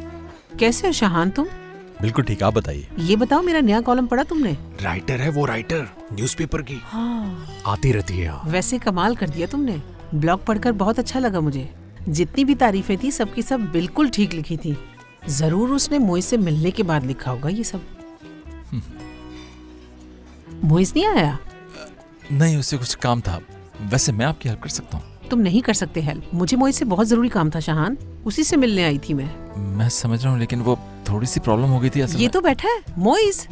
कैसे हो शाहान तुम? बिल्कुल ठीक, आप बताइए। ये बताओ मेरा नया कॉलम पढ़ा तुमने? राइटर है वो, राइटर न्यूज़पेपर की। हाँ। आती रहती है यहाँ। वैसे कमाल कर दिया तुमने। ब्लॉग पढ़कर बहुत अच्छा लगा मुझे। जितनी भी तारीफें थी सबकी सब बिल्कुल ठीक लिखी थी। जरूर उसने मोइज से मिलने के बाद लिखा होगा ये सब। मोइज नहीं आया? नहीं, उससे कुछ काम था। वैसे मैं आपकी हेल्प कर सकता हूँ। तुम नहीं कर सकते हेल्प। मुझे मोइज से बहुत जरूरी काम था शाहान, उसी से मिलने आई थी मैं समझ रहा हूँ, लेकिन वो थोड़ी सी प्रॉब्लम हो गई थी असल ये में। तो बैठा है मोइज।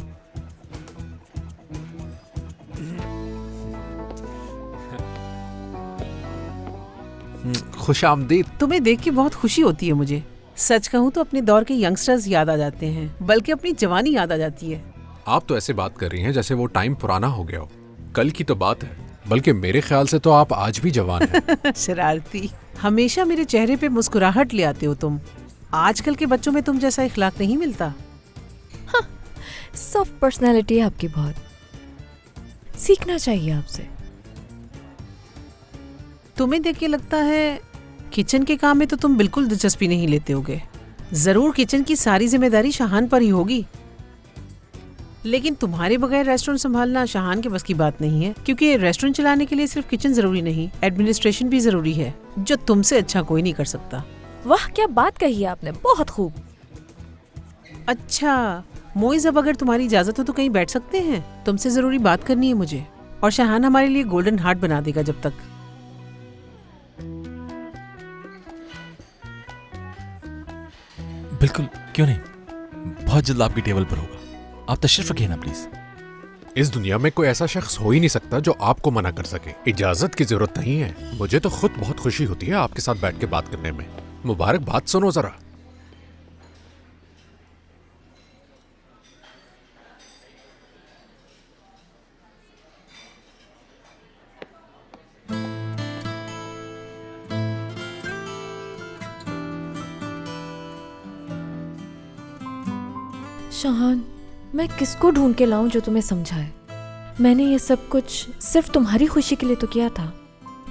खुश आमदीद। तुम्हें देख के बहुत खुशी होती है मुझे। सच कहूँ तो अपने दौर के यंगस्टर्स याद आ जाते हैं, बल्कि अपनी जवानी याद आ जाती है। आप तो ऐसे बात कर रही हैं जैसे वो टाइम पुराना हो गया हो। कल की तो बात है, बल्कि मेरे ख्याल से तो आप आज भी जवान हैं। शरारती। हमेशा मेरे चेहरे पे मुस्कुराहट ले आते हो तुम। आजकल के बच्चों में तुम जैसा इखलाक नहीं मिलता। सॉफ्ट पर्सनालिटी है आपकी बहुत, सीखना चाहिए आपसे। तुम्हें देख के लगता है किचन के काम में तो तुम बिल्कुल दिलचस्पी नहीं लेते होगे। जरूर किचन की सारी जिम्मेदारी शाहान पर ही होगी, लेकिन तुम्हारे बगैर रेस्टोरेंट संभालना शाहान के बस की बात नहीं है, क्योंकि रेस्टोरेंट चलाने के लिए सिर्फ किचन जरूरी नहीं, एडमिनिस्ट्रेशन भी जरूरी है, जो तुमसे अच्छा कोई नहीं कर सकता। वाह क्या बात कही है आपने, बहुत खूब। अच्छा मोइज, अब अगर तुम्हारी इजाजत हो तो कहीं बैठ सकते हैं? तुमसे जरूरी बात करनी है मुझे। और शाहान हमारे लिए गोल्डन हार्ट बना देगा जब तक। बिल्कुल, क्यों नहीं। बहुत जल्द आपकी टेबल पर होगा। आप तशरीफ रखिए ना प्लीज। इस दुनिया में कोई ऐसा शख्स हो ही नहीं सकता जो आपको मना कर सके। इजाजत की जरूरत नहीं है। मुझे तो खुद बहुत खुशी होती है आपके साथ बैठ के बात करने में। मुबारक बात सुनो जरा। शाहान, मैं किसको ढूंढ के लाऊं जो तुम्हें समझाए? मैंने ये सब कुछ सिर्फ तुम्हारी खुशी के लिए तो किया था।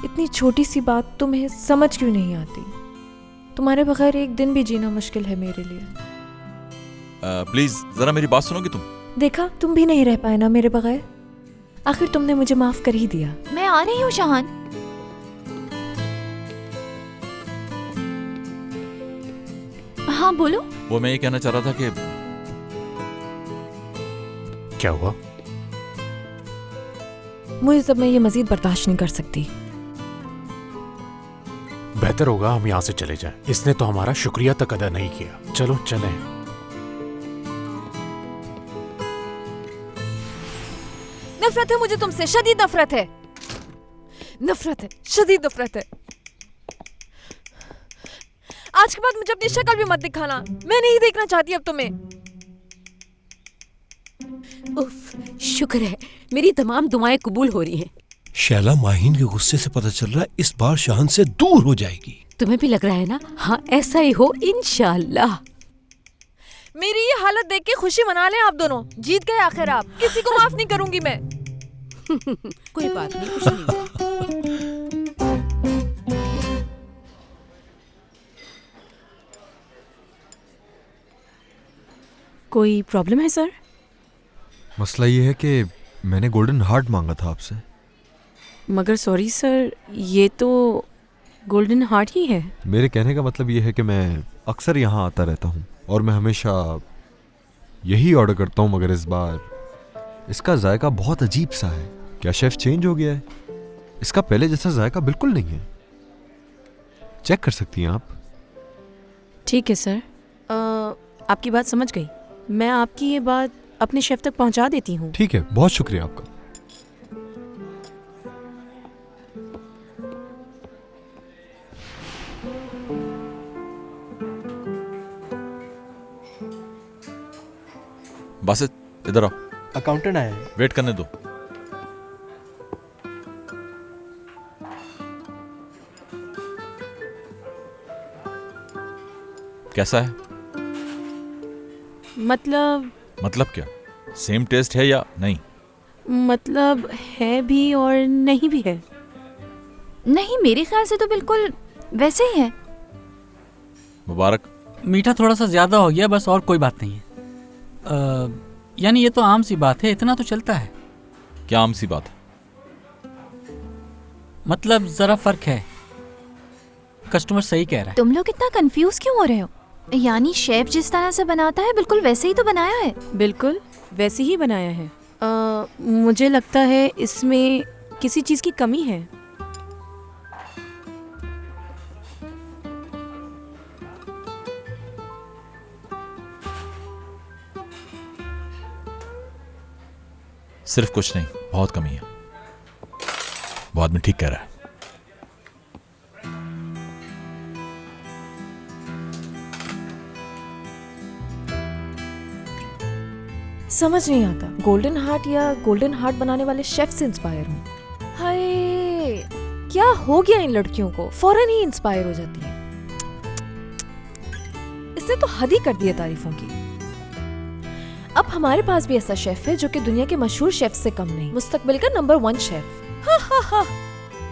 इतनी छोटी सी बात तुम्हें समझ क्यों नहीं आती? तुम्हारे बगैर एक दिन भी जीना मुश्किल है मेरे लिए। प्लीज जरा मेरी बात सुनोगी तुम? देखा, तुम भी नहीं रह पाए ना मेरे बगैर। आखिर तुमने मुझे माफ कर ही दिया। मैं आ रही हूँ शाहान। हाँ बोलो। वो मैं ये कहना चाह रहा था कि क्या हुआ? मुझे सब मैं ये मजीद बर्दाश्त नहीं कर सकती। बेहतर होगा हम यहाँ से चले जाएं। इसने तो हमारा शुक्रिया तक अदा नहीं किया। चलो चलें। नफरत है मुझे तुमसे, शदीद नफरत है। नफरत है, शदीद नफरत है। आज के बाद मुझे अपनी शक्ल भी मत दिखाना। मैं नहीं देखना चाहती अब तुम्हें। उफ, शुक्र है मेरी तमाम दुआएं कबूल हो रही हैं। शैला माहीन के गुस्से से पता चल रहा है इस बार शाहान से दूर हो जाएगी। तुम्हें भी लग रहा है ना? हाँ ऐसा ही हो इंशाल्लाह। मेरी ये हालत देख के खुशी मना लें आप दोनों। जीत गए आखिर आप। किसी को माफ नहीं करूंगी मैं। कोई बात नहीं, कुछ नहीं हुआ। कोई प्रॉब्लम है सर? मसला ये है कि मैंने गोल्डन हार्ट मांगा था आपसे। मगर सॉरी सर, ये तो गोल्डन हार्ट ही है। मेरे कहने का मतलब ये है कि मैं अक्सर यहाँ आता रहता हूँ और मैं हमेशा यही ऑर्डर करता हूँ, मगर इस बार इसका जायका बहुत अजीब सा है। क्या शेफ चेंज हो गया है? इसका पहले जैसा जायका बिल्कुल नहीं है। चेक कर सकती हैं आप। ठीक है सर, आपकी बात समझ गई। मैं आपकी ये बात अपने शेफ तक पहुंचा देती हूँ। ठीक है, बहुत शुक्रिया आपका। बासित इधर आओ। अकाउंटेंट आया है। वेट करने दो। कैसा है? मतलब क्या? सेम टेस्ट है या नहीं? मतलब है भी और नहीं भी है। नहीं, मेरे ख्याल से तो बिल्कुल वैसे ही है। मुबारक। मीठा थोड़ा सा ज्यादा हो गया बस, और कोई बात नहीं है। यानी ये तो आम सी बात है, इतना तो चलता है। क्या आम सी बात है? मतलब जरा फर्क है। कस्टमर सही कह रहा है। तुम लोग इतना कंफ्यूज क्यों हो रहे हो? यानी शेफ जिस तरह से बनाता है बिल्कुल वैसे ही तो बनाया है। बिल्कुल वैसे ही बनाया है। मुझे लगता है इसमें किसी चीज की कमी है। सिर्फ कुछ नहीं, बहुत कमी है। वो आदमी ठीक कह रहा है। समझ नहीं आता, गोल्डन हार्ट या गोल्डन हार्ट बनाने वाले शेफ से इंस्पायर हूँ। हाय, क्या हो गया इन लड़कियों को, फौरन ही इंस्पायर हो जाती है। इसने तो हद ही कर दी है तारीफों की। अब हमारे पास भी ऐसा शेफ है जो कि दुनिया के मशहूर शेफ से कम नहीं, मुस्तकबिल का नंबर 1 शेफ। हा हा हा,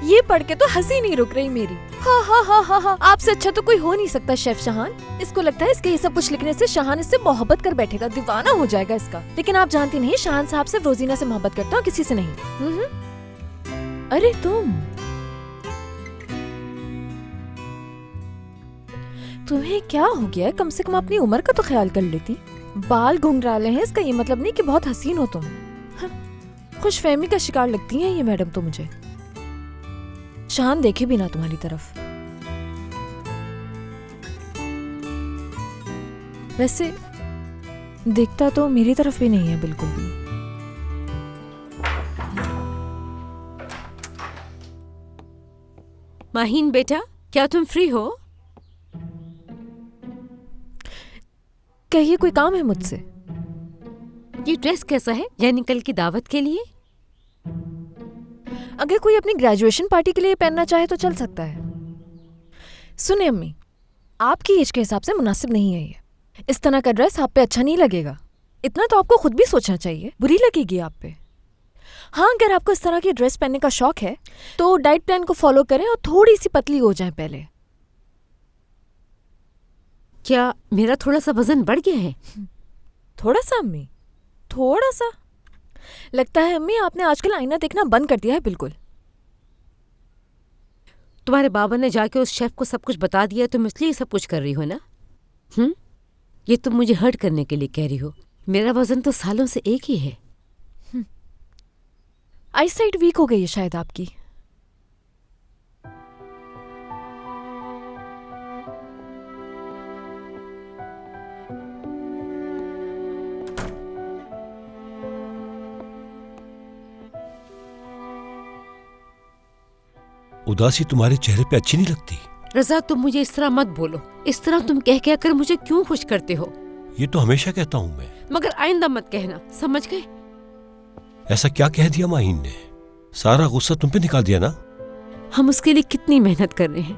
ये पढ़ के तो हंसी नहीं रुक रही मेरी। हा हा हा हा हा, आपसे अच्छा तो कोई हो नहीं सकता शेफ शाहान। इसको लगता है इसके ये सब कुछ लिखने से शाहान इससे मोहब्बत कर बैठेगा, दीवाना हो जाएगा इसका। लेकिन आप जानती नहीं, शाहान साहब सिर्फ रोजीना से मोहब्बत करता है, किसी से नहीं। अरे तुम्हें क्या हो गया है? कम से कम अपनी उम्र का तो ख्याल कर लेती। बाल घुंघराले हैं, इसका ये मतलब नहीं कि बहुत हसीन हो तुम। खुशफहमी का शिकार लगती हैं ये मैडम तो मुझे। शान देखे भी ना तुम्हारी तरफ। वैसे दिखता तो मेरी तरफ भी नहीं है बिल्कुल भी। माहीन बेटा, क्या तुम फ्री हो? कहिए, कोई काम है मुझसे? ये ड्रेस कैसा है, यानी कल की दावत के लिए? अगर कोई अपनी ग्रेजुएशन पार्टी के लिए पहनना चाहे तो चल सकता है। सुने अम्मी, आपकी एज के हिसाब से मुनासिब नहीं है ये। इस तरह का ड्रेस आप पे अच्छा नहीं लगेगा। इतना तो आपको खुद भी सोचना चाहिए, बुरी लगेगी आप पे। हाँ, अगर आपको इस तरह की ड्रेस पहनने का शौक है तो डाइट प्लान को फॉलो करें और थोड़ी सी पतली हो जाएं पहले। क्या मेरा थोड़ा सा वजन बढ़ गया है? थोड़ा सा अम्मी? थोड़ा सा? लगता है अम्मी आपने आजकल आईना देखना बंद कर दिया है बिल्कुल। तुम्हारे बाबा ने जाके उस शेफ को सब कुछ बता दिया, तुम इसलिए सब कुछ कर रही हो ना? ये तुम मुझे हर्ट करने के लिए कह रही हो। मेरा वजन तो सालों से एक ही है। आईसाइट वीक हो गई है शायद आपकी। उदासी तुम्हारे चेहरे पे अच्छी नहीं लगती। रजा, तुम मुझे इस तरह मत बोलो। इस तरह तुम कह कह कर मुझे क्यों खुश करते हो? ये तो हमेशा कहता हूँ मैं। मगर आइंदा मत कहना, समझ गए? ऐसा क्या कह दिया माहीन ने? सारा गुस्सा तुम पे निकाल दिया ना? हम उसके लिए कितनी मेहनत कर रहे हैं,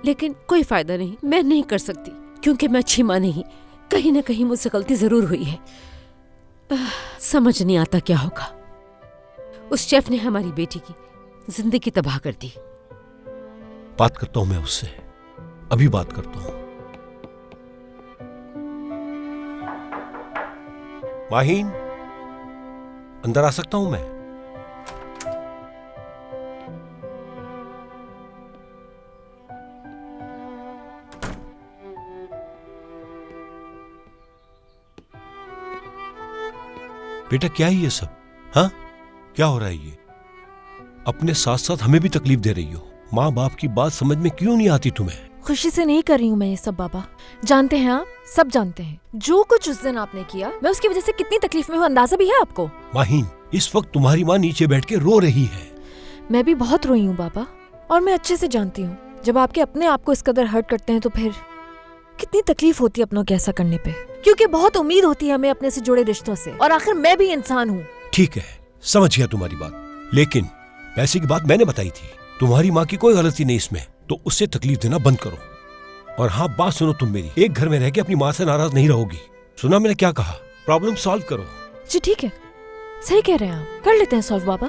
लेकिन कोई फायदा नहीं। मैं नहीं कर सकती क्योंकि मैं अच्छी माँ नहीं। कहीं ना कहीं मुझसे गलती जरूर हुई है। समझ नहीं आता क्या होगा। उस शेफ ने हमारी बेटी की जिंदगी तबाह कर दी। बात करता हूं मैं उससे, अभी बात करता हूं। माहीन, अंदर आ सकता हूं मैं? बेटा क्या है ये सब? हाँ, क्या हो रहा है ये? अपने साथ साथ हमें भी तकलीफ दे रही हो। माँ बाप की बात समझ में क्यों नहीं आती तुम्हें? खुशी से नहीं कर रही हूँ मैं ये सब बाबा। जानते हैं आप, सब जानते हैं जो कुछ उस दिन आपने किया, मैं उसकी वजह से कितनी तकलीफ में हूँ, अंदाजा भी है आपको? माहीन, इस वक्त तुम्हारी माँ नीचे बैठ के रो रही है। मैं भी बहुत रोई हूँ बाबा, और मैं अच्छे से जानती हूँ जब आपके अपने आप को इस कदर हर्ट करते हैं तो फिर कितनी तकलीफ होती है अपनों के ऐसा करने पे। क्योंकि बहुत उम्मीद होती है हमें अपने से जुड़े रिश्तों से, और आखिर मैं भी इंसान हूँ। ठीक है, समझ गया तुम्हारी बात, लेकिन पैसे की बात मैंने बताई थी। तुम्हारी माँ की कोई गलती नहीं इसमें, तो उससे तकलीफ देना बंद करो। और हाँ, बात सुनो तुम मेरी, एक घर में रह के अपनी माँ से नाराज नहीं रहोगी। सुना मैंने क्या कहा? प्रॉब्लम सॉल्व करो। जी ठीक है, सही कह रहे हैं आप, कर लेते हैं सॉल्व बाबा।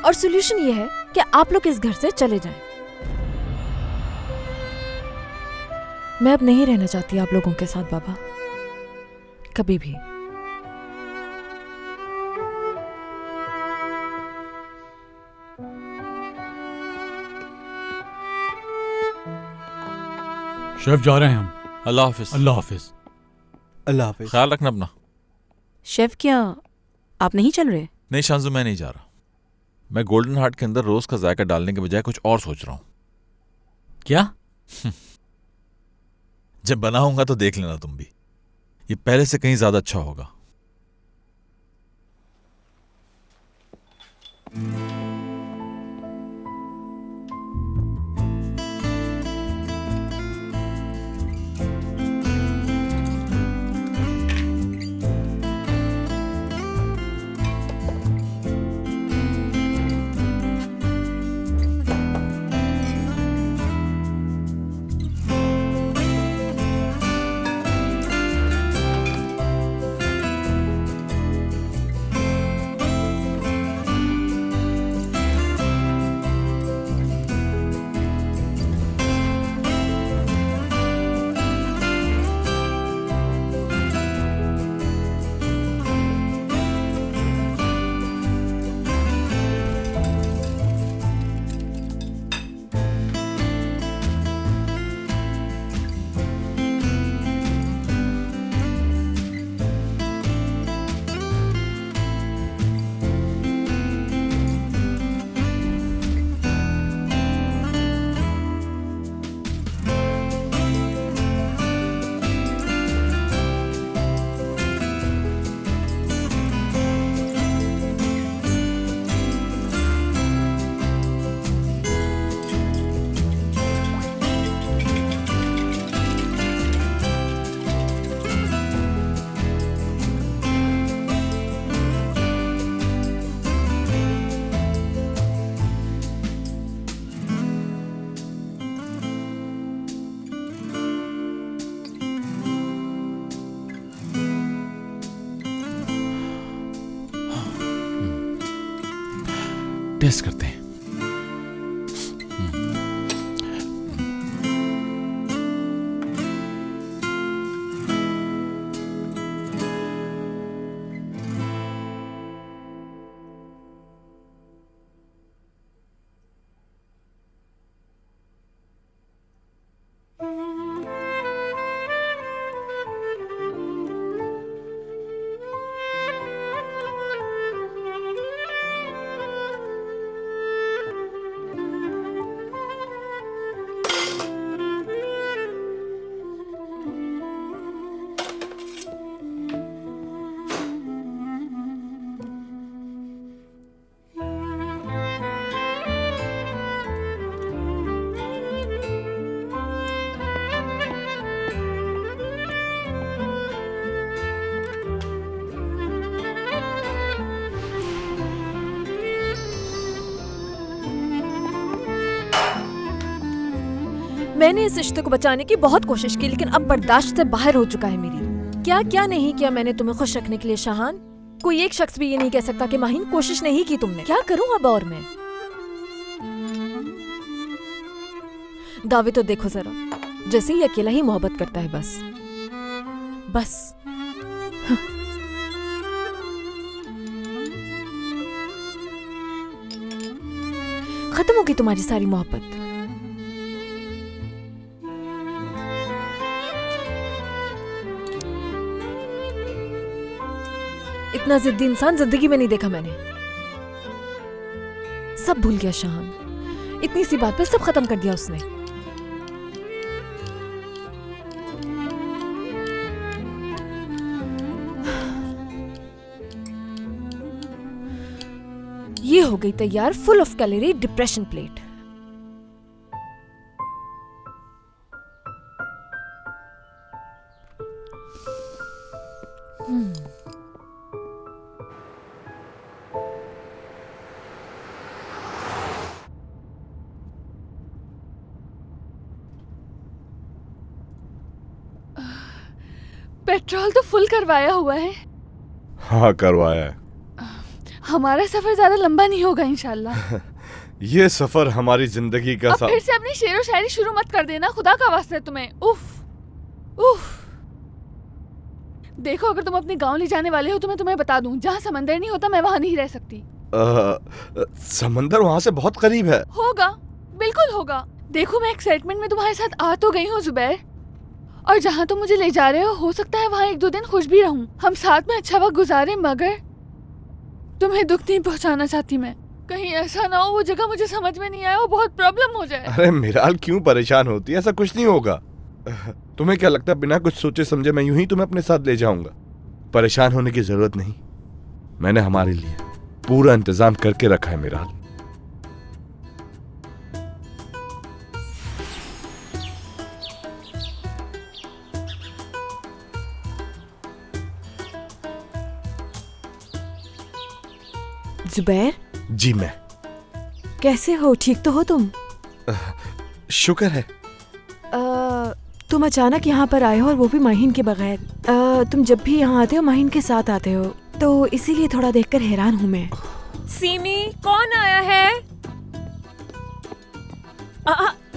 और सॉल्यूशन ये है कि आप लोग इस घर से चले जाएं। मैं अब नहीं रहना चाहती आप लोगों के साथ बाबा, कभी भी। शेफ जा रहे हैं हम। अल्लाह हाफिज। अल्लाह हाफिज। अल्लाह हाफिज। ख्याल रखना अपना। शेफ, क्या आप नहीं चल रहे? नहीं शांजू, मैं नहीं जा रहा। मैं गोल्डन हार्ट के अंदर रोज का जायका डालने के बजाय कुछ और सोच रहा हूं। क्या? जब बनाऊंगा तो देख लेना तुम भी, ये पहले से कहीं ज्यादा अच्छा होगा। टेस्ट करते हैं। मैंने इस रिश्ते को बचाने की बहुत कोशिश की, लेकिन अब बर्दाश्त से बाहर हो चुका है मेरी। क्या क्या नहीं किया मैंने तुम्हें खुश रखने के लिए शाहान। कोई एक शख्स भी ये नहीं कह सकता कि माहिन कोशिश नहीं की तुमने। क्या करूं अब और मैं? दावे तो देखो जरा, जैसे ये अकेला ही मोहब्बत करता है बस बस। खत्म होगी तुम्हारी सारी मोहब्बत। इतना जिद्दी इंसान जिंदगी में नहीं देखा मैंने। सब भूल गया शाहान, इतनी सी बात पे सब खत्म कर दिया उसने। ये हो गई तैयार full of calorie depression plate. Petrol तो फुल करवाया हुआ है। हाँ करवाया है। हमारा सफर ज्यादा लंबा नहीं होगा इंशाल्लाह। ये सफर हमारी जिंदगी का अब फिर से अपनी शेरो शायरी शुरू मत कर देना, खुदा का वास्ता है तुम्हें। उफ उफ। देखो अगर तुम अपने गांव ले जाने वाले हो तो मैं तुम्हें बता दूं, जहाँ समंदर नहीं होता मैं वहाँ नहीं रह सकती। समंदर वहाँ से बहुत करीब है। होगा, बिल्कुल होगा। देखो मैं एक्साइटमेंट में तुम्हारे साथ आ तो गई हूँ जुबैर, और जहाँ तुम मुझे ले जा रहे हो सकता है वहाँ 1-2 दिन खुश भी रहूं, हम साथ में अच्छा वक्त गुजारे, मगर तुम्हें दुख नहीं पहुँचाना चाहती मैं। कहीं ऐसा ना हो वो जगह मुझे समझ में नहीं आया, वो बहुत प्रॉब्लम हो जाए। अरे मिराल क्यों परेशान होती है, ऐसा कुछ नहीं होगा। तुम्हें क्या लगता है बिना कुछ सोचे समझे मैं यूं ही तुम्हें अपने साथ ले जाऊंगा? परेशान होने की जरूरत नहीं, मैंने हमारे लिए पूरा इंतजाम करके रखा है मिराल। जुबैर, जी मैं। कैसे हो? ठीक तो हो तुम? शुक्र है। तुम अचानक यहाँ पर आए हो और वो भी माहिन के बगैर। तुम जब भी यहाँ आते हो माहिन के साथ आते हो, तो इसीलिए थोड़ा देखकर हैरान हूँ मैं। सीमी, कौन आया है?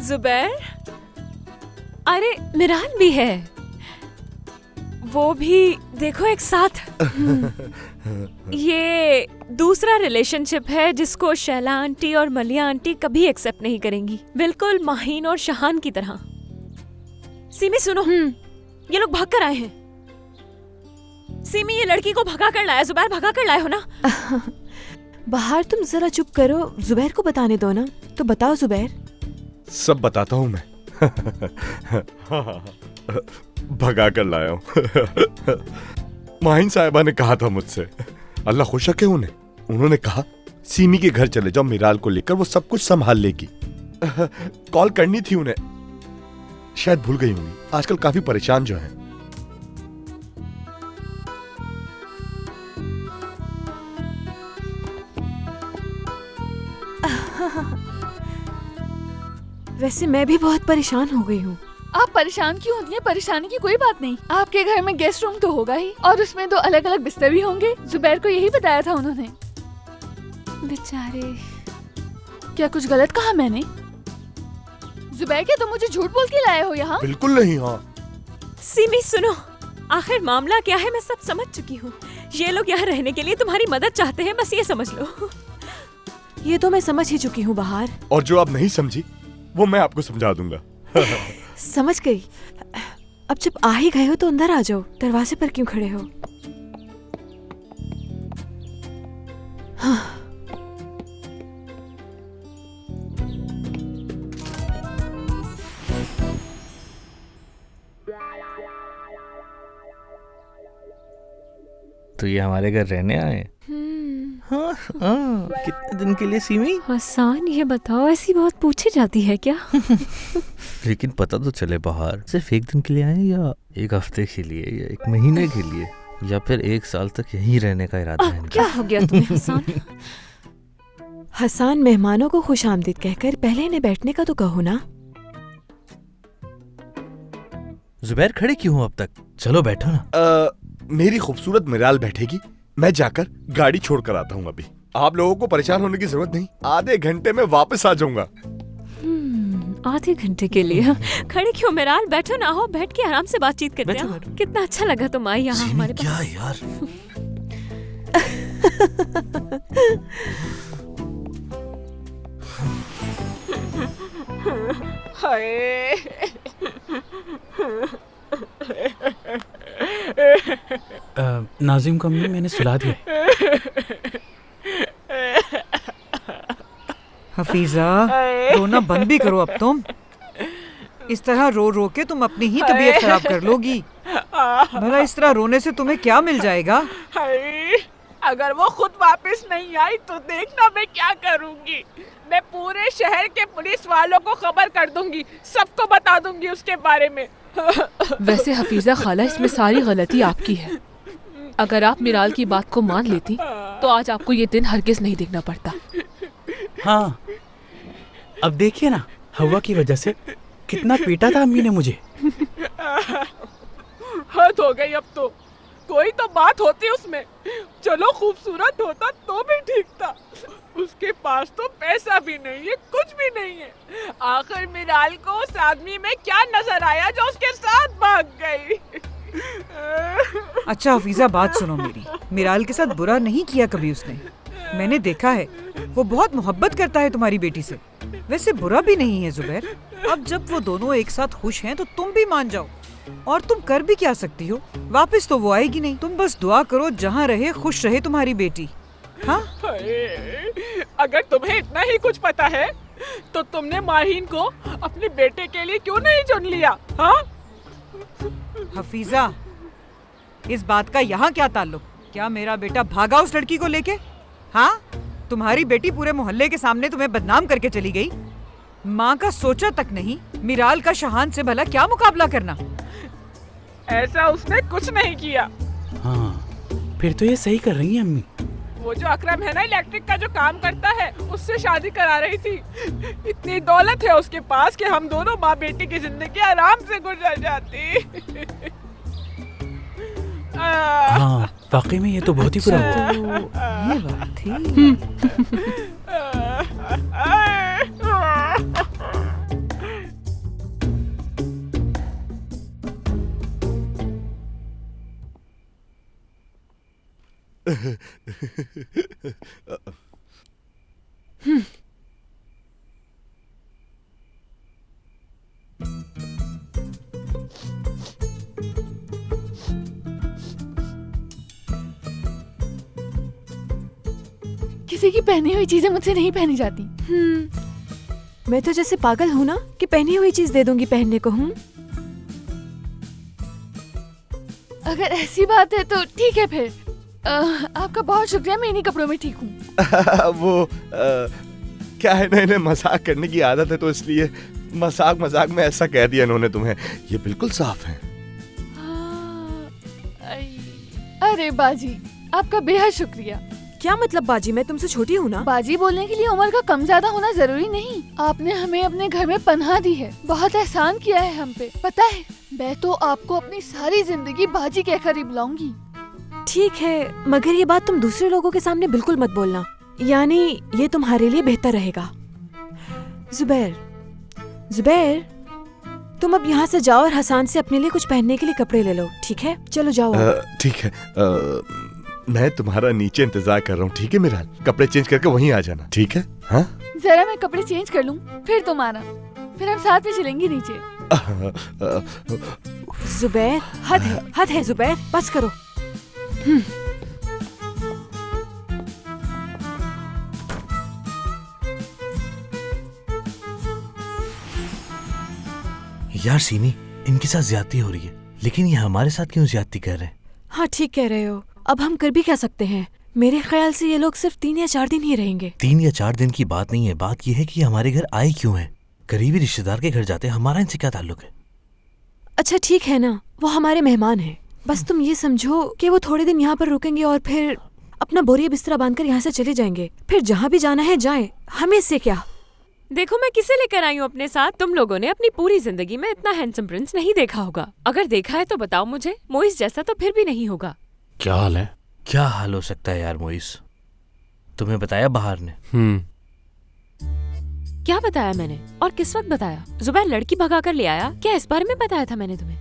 जुबैर, अरे मिराल भी है, वो भी देखो एक साथ। ये दूसरा रिलेशनशिप है जिसको शैला आंटी और मलिया आंटी कभी एक्सेप्ट नहीं करेंगी, बिल्कुल माहीन और शहान की तरह। सीमी सुनो, ये लोग भाग कर आए हैं। सीमी, ये लड़की को भगा कर लाया, जुबैर भगा कर लाए हो ना? बाहर तुम जरा चुप करो, जुबैर को बताने दो ना। तो बताओ जुबैर। सब बताता हूँ मैं। भगा कर लाया हूँ। माहिन साहिबा ने कहा था मुझसे, अल्लाह खुश रखे उन्हें, उन्होंने कहा सीमी के घर चले जाओ, मिराल को लेकर वो सब कुछ संभाल लेगी। कॉल करनी थी उन्हें, शायद भूल गई होंगी, आजकल काफी परेशान जो हैं। वैसे मैं भी बहुत परेशान हो गई हूँ। आप परेशान क्यों होती हैं? परेशानी की कोई बात नहीं। आपके घर में गेस्ट रूम तो होगा ही, और उसमें 2 अलग-अलग बिस्तर भी होंगे। जुबैर को यही बताया था उन्होंने। बेचारे, क्या कुछ गलत कहा मैंने? जुबैर, क्या तुम मुझे झूठ बोल के लाए हो यहाँ? बिल्कुल नहीं। हाँ सीमी सुनो, आखिर मामला क्या है मैं सब समझ चुकी हूँ। ये लोग यहाँ रहने के लिए तुम्हारी मदद चाहते हैं, बस ये समझ लो। ये तो मैं समझ ही चुकी हूँ बाहर, और जो आप नहीं समझी वो मैं आपको समझा दूंगा। समझ गई। अब जब आ ही गए हो तो अंदर आ जाओ, दरवाजे पर क्यों खड़े हो? हाँ। तो ये हमारे घर रहने आए? हाँ हाँ, कितने दिन के लिए सीमी? हसन, ये बताओ ऐसी बात पूछी जाती है क्या? लेकिन पता तो चले बाहर सिर्फ 1 दिन के लिए आए, या 1 हफ्ते के लिए, या 1 महीने के लिए, या फिर 1 साल तक यहीं रहने का इरादा है? क्या हो गया तुम्हें हसन? हसन, मेहमानों को खुशामदीद कहकर पहले इन्हें बैठने का तो कहो ना। जुबैर, खड़े क्यों हो अब तक? चलो बैठो ना। मेरी खूबसूरत मिराल बैठेगी, मैं जाकर गाड़ी छोड़ कर आता हूँ। अभी आप लोगों को परेशान होने की जरूरत नहीं, आधे घंटे में वापस आ जाऊंगा। आधे घंटे के लिए? खड़े क्यों मिराल, बैठो ना, हो बैठ के आराम से बातचीत करते हैं। कितना अच्छा लगा तुम आई यहाँ हमारे पास। क्या यार? नाजिम को अम्मी मैंने सुला दिया। हफीजा, रोना बंद भी करो अब तुम। इस तरह रो रो के तुम अपनी ही तबीयत खराब कर लोगी। भला इस तरह रोने से तुम्हें क्या मिल जाएगा? अगर वो खुद वापस नहीं आई तो देखना मैं क्या करूंगी। मैं पूरे शहर के पुलिस वालों को खबर कर दूंगी, सबको बता दूंगी उसके बारे में। वैसे हफीजा खाला, इसमें सारी गलती आपकी है। अगर आप मिराल की बात को मान लेती तो आज आपको ये दिन हरगिज नहीं देखना पड़ता। हाँ, अब देखिए ना, हवा की वजह से कितना पीटा था अम्मी ने मुझे। हद हो गई अब तो। कोई तो बात होती उसमें। चलो खूबसूरत होता तो भी ठीक था, उसके पास तो पैसा भी नहीं है, कुछ भी नहीं है। आखिर मिराल को उस आदमी में क्या नजर आया जो उसके साथ भाग गई? अच्छा हफीजा, बात सुनो मेरी। मिराल के साथ बुरा नहीं किया कभी उसने, मैंने देखा है। वो बहुत मोहब्बत करता है तुम्हारी बेटी से। वैसे बुरा भी नहीं है जुबैर। अब जब वो दोनों एक साथ खुश हैं तो तुम भी मान जाओ। और तुम कर भी क्या सकती हो, वापस तो वो आएगी नहीं। तुम बस दुआ करो जहाँ रहे खुश रहे तुम्हारी बेटी। हाँ? अगर तुम्हें इतना ही कुछ पता है तो तुमने माहीन को अपने बेटे के लिए क्यों नहीं चुन लिया? हाँ? हफीजा, इस बात का यहाँ क्या ताल्लुक? क्या मेरा बेटा भागा उस लड़की को लेके? हाँ? तुम्हारी बेटी पूरे मोहल्ले के सामने तुम्हें बदनाम करके चली गई। माँ का सोचा तक नहीं। मिराल का शहान से भला क्या मुकाबला करना? ऐसा उसने कुछ नहीं किया। हाँ, फिर तो ये सही कर रही हैं अम्मी। वो जो अकरम है ना, इलेक्ट्रिक का जो काम करता है, उससे शादी करा रही थी। इतनी दौलत है उसके पास कि हम दोनों माँ बेटी की जिंदगी आराम से गुजर जाती। हाँ, वाकई में ये तो बहुत ही बुरा हुआ। ये बात थी। किसी की पहनी हुई चीजें मुझसे नहीं पहनी जाती। मैं तो जैसे पागल हूँ ना कि पहनी हुई चीज दे दूंगी पहनने को। अगर ऐसी बात है तो ठीक है फिर। आपका बहुत शुक्रिया, मैं इन्हीं कपड़ों में ठीक हूँ। वो क्या है ना, इन्हें मजाक करने की आदत है तो इसलिए मजाक मजाक में ऐसा कह दिया इन्होंने तुम्हें। ये बिल्कुल साफ है। अरे बाजी, आपका बेहद शुक्रिया। क्या मतलब बाजी? मैं तुमसे छोटी हूँ ना। बाजी बोलने के लिए उम्र का कम ज्यादा होना जरूरी नहीं। आपने हमें अपने घर में पनाह दी है, बहुत एहसान किया है हम पे। पता है, मैं तो आपको अपनी सारी जिंदगी बाजी कहकर ही बुलाऊंगी। ठीक है, मगर ये बात तुम दूसरे लोगों के सामने बिल्कुल मत बोलना। यानी ये तुम्हारे लिए बेहतर रहेगा। जुबैर, जुबैर, तुम अब यहाँ से जाओ और हसन से अपने लिए कुछ पहनने के लिए कपड़े ले लो। ठीक है, चलो जाओ। ठीक है, मैं तुम्हारा नीचे इंतजार कर रहा हूँ। ठीक है मिराल, कपड़े चेंज करके वहीं आ जाना। ठीक है? हाँ? जरा मैं कपड़े चेंज कर लूँ, फिर तुम आना, फिर हम साथ में चलेंगे नीचे। जुबैर, हद है जुबैर, बस करो। यार सीमी, इनके साथ ज्यादती हो रही है, लेकिन ये हमारे साथ क्यों ज्यादती कर रहे हैं? हाँ ठीक कह रहे हो। अब हम कर भी क्या सकते हैं? मेरे ख्याल से ये लोग सिर्फ 3 या 4 दिन ही रहेंगे। 3 या 4 दिन की बात नहीं है, बात यह है कि हमारे घर आए क्यों हैं। करीबी रिश्तेदार के घर जाते हैं, हमारा इनसे क्या ताल्लुक है? अच्छा ठीक है ना, वो हमारे मेहमान हैं। बस तुम ये समझो कि वो थोड़े दिन यहाँ पर रुकेंगे और फिर अपना बोरिया बिस्तरा बांधकर यहाँ से चले जाएंगे। फिर जहाँ भी जाना है जाएं, हमें इससे क्या। देखो मैं किसे लेकर आई हूँ अपने साथ। तुम लोगों ने अपनी पूरी जिंदगी में इतना हैंडसम प्रिंस नहीं देखा होगा। अगर देखा है तो बताओ मुझे। मोइस जैसा तो फिर भी नहीं होगा। क्या हाल है? क्या हाल हो सकता है यार मोइस? तुम्हें बताया बाहर ने? क्या बताया मैंने और किस वक्त बताया? जुबैर लड़की भगा कर ले आया, क्या इस बारे में बताया था मैंने तुम्हें?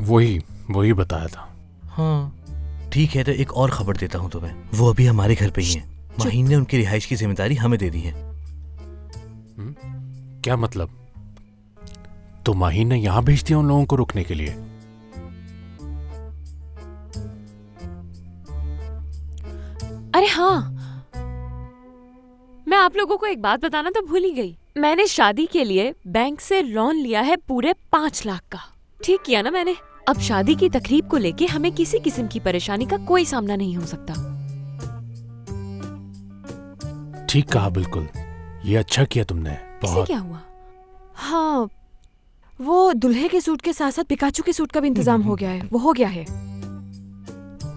वही बताया था। हाँ ठीक है, तो एक और खबर देता हूँ तुम्हें। वो अभी हमारे घर पे ही है। माहीन ने उनकी रिहाइश की जिम्मेदारी हमें दे दी है। क्या मतलब? तो माहीन ने यहाँ भेज दिया उन लोगों को रुकने के लिए? अरे हाँ, मैं आप लोगों को एक बात बताना तो भूल ही गई। मैंने शादी के लिए बैंक से लोन लिया है पूरे 5 लाख का। ठीक किया ना मैंने? अब शादी की तकरीब को लेके हमें किसी किस्म की परेशानी का कोई सामना नहीं हो सकता। ठीक कहा, बिल्कुल। ये अच्छा किया तुमने। इससे क्या हुआ? हाँ, वो दुल्हे के सूट के साथ साथ पिकाचू के सूट का भी इंतजाम हो गया है। वो हो गया है।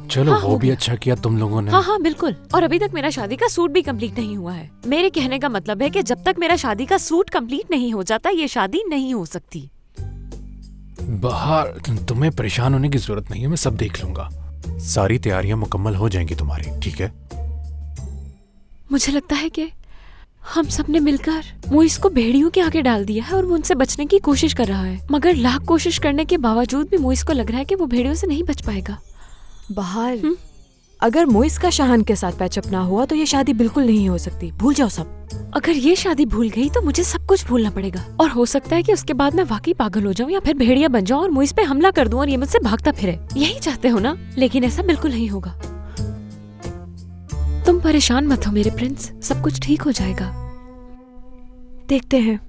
चलो हाँ, वो भी अच्छा किया तुम लोगों ने। हाँ हाँ बिल्कुल। और अभी तक मेरा शादी का सूट भी कंप्लीट नहीं हुआ है। मेरे कहने का मतलब है कि जब तक मेरा शादी का सूट कंप्लीट नहीं हो जाता ये शादी नहीं हो सकती। बाहर तुम्हें परेशान होने की जरूरत नहीं है, मैं सब देख लूंगा। सारी तैयारियां मुकम्मल हो जाएंगी तुम्हारी, ठीक है? मुझे लगता है कि हम सब ने मिलकर मोइस को भेड़ियों के आगे डाल दिया है और वो उनसे बचने की कोशिश कर रहा है, मगर लाख कोशिश करने के बावजूद भी मोइस को लग रहा है कि वो भेड़ियों से नहीं बच पाएगा। बहार, अगर मोइस का शाहान के साथ पैचअप ना हुआ तो ये शादी बिल्कुल नहीं हो सकती। भूल जाओ सब। अगर ये शादी भूल गई तो मुझे सब कुछ भूलना पड़ेगा और हो सकता है कि उसके बाद मैं वाकई पागल हो जाऊं या फिर भेड़िया बन जाऊं और मोइस पे हमला कर दूं और ये मुझसे भागता फिरे। यही चाहते हो ना? लेकिन ऐसा बिल्कुल नहीं होगा। तुम परेशान मत हो मेरे प्रिंस, सब कुछ ठीक हो जाएगा। देखते हैं।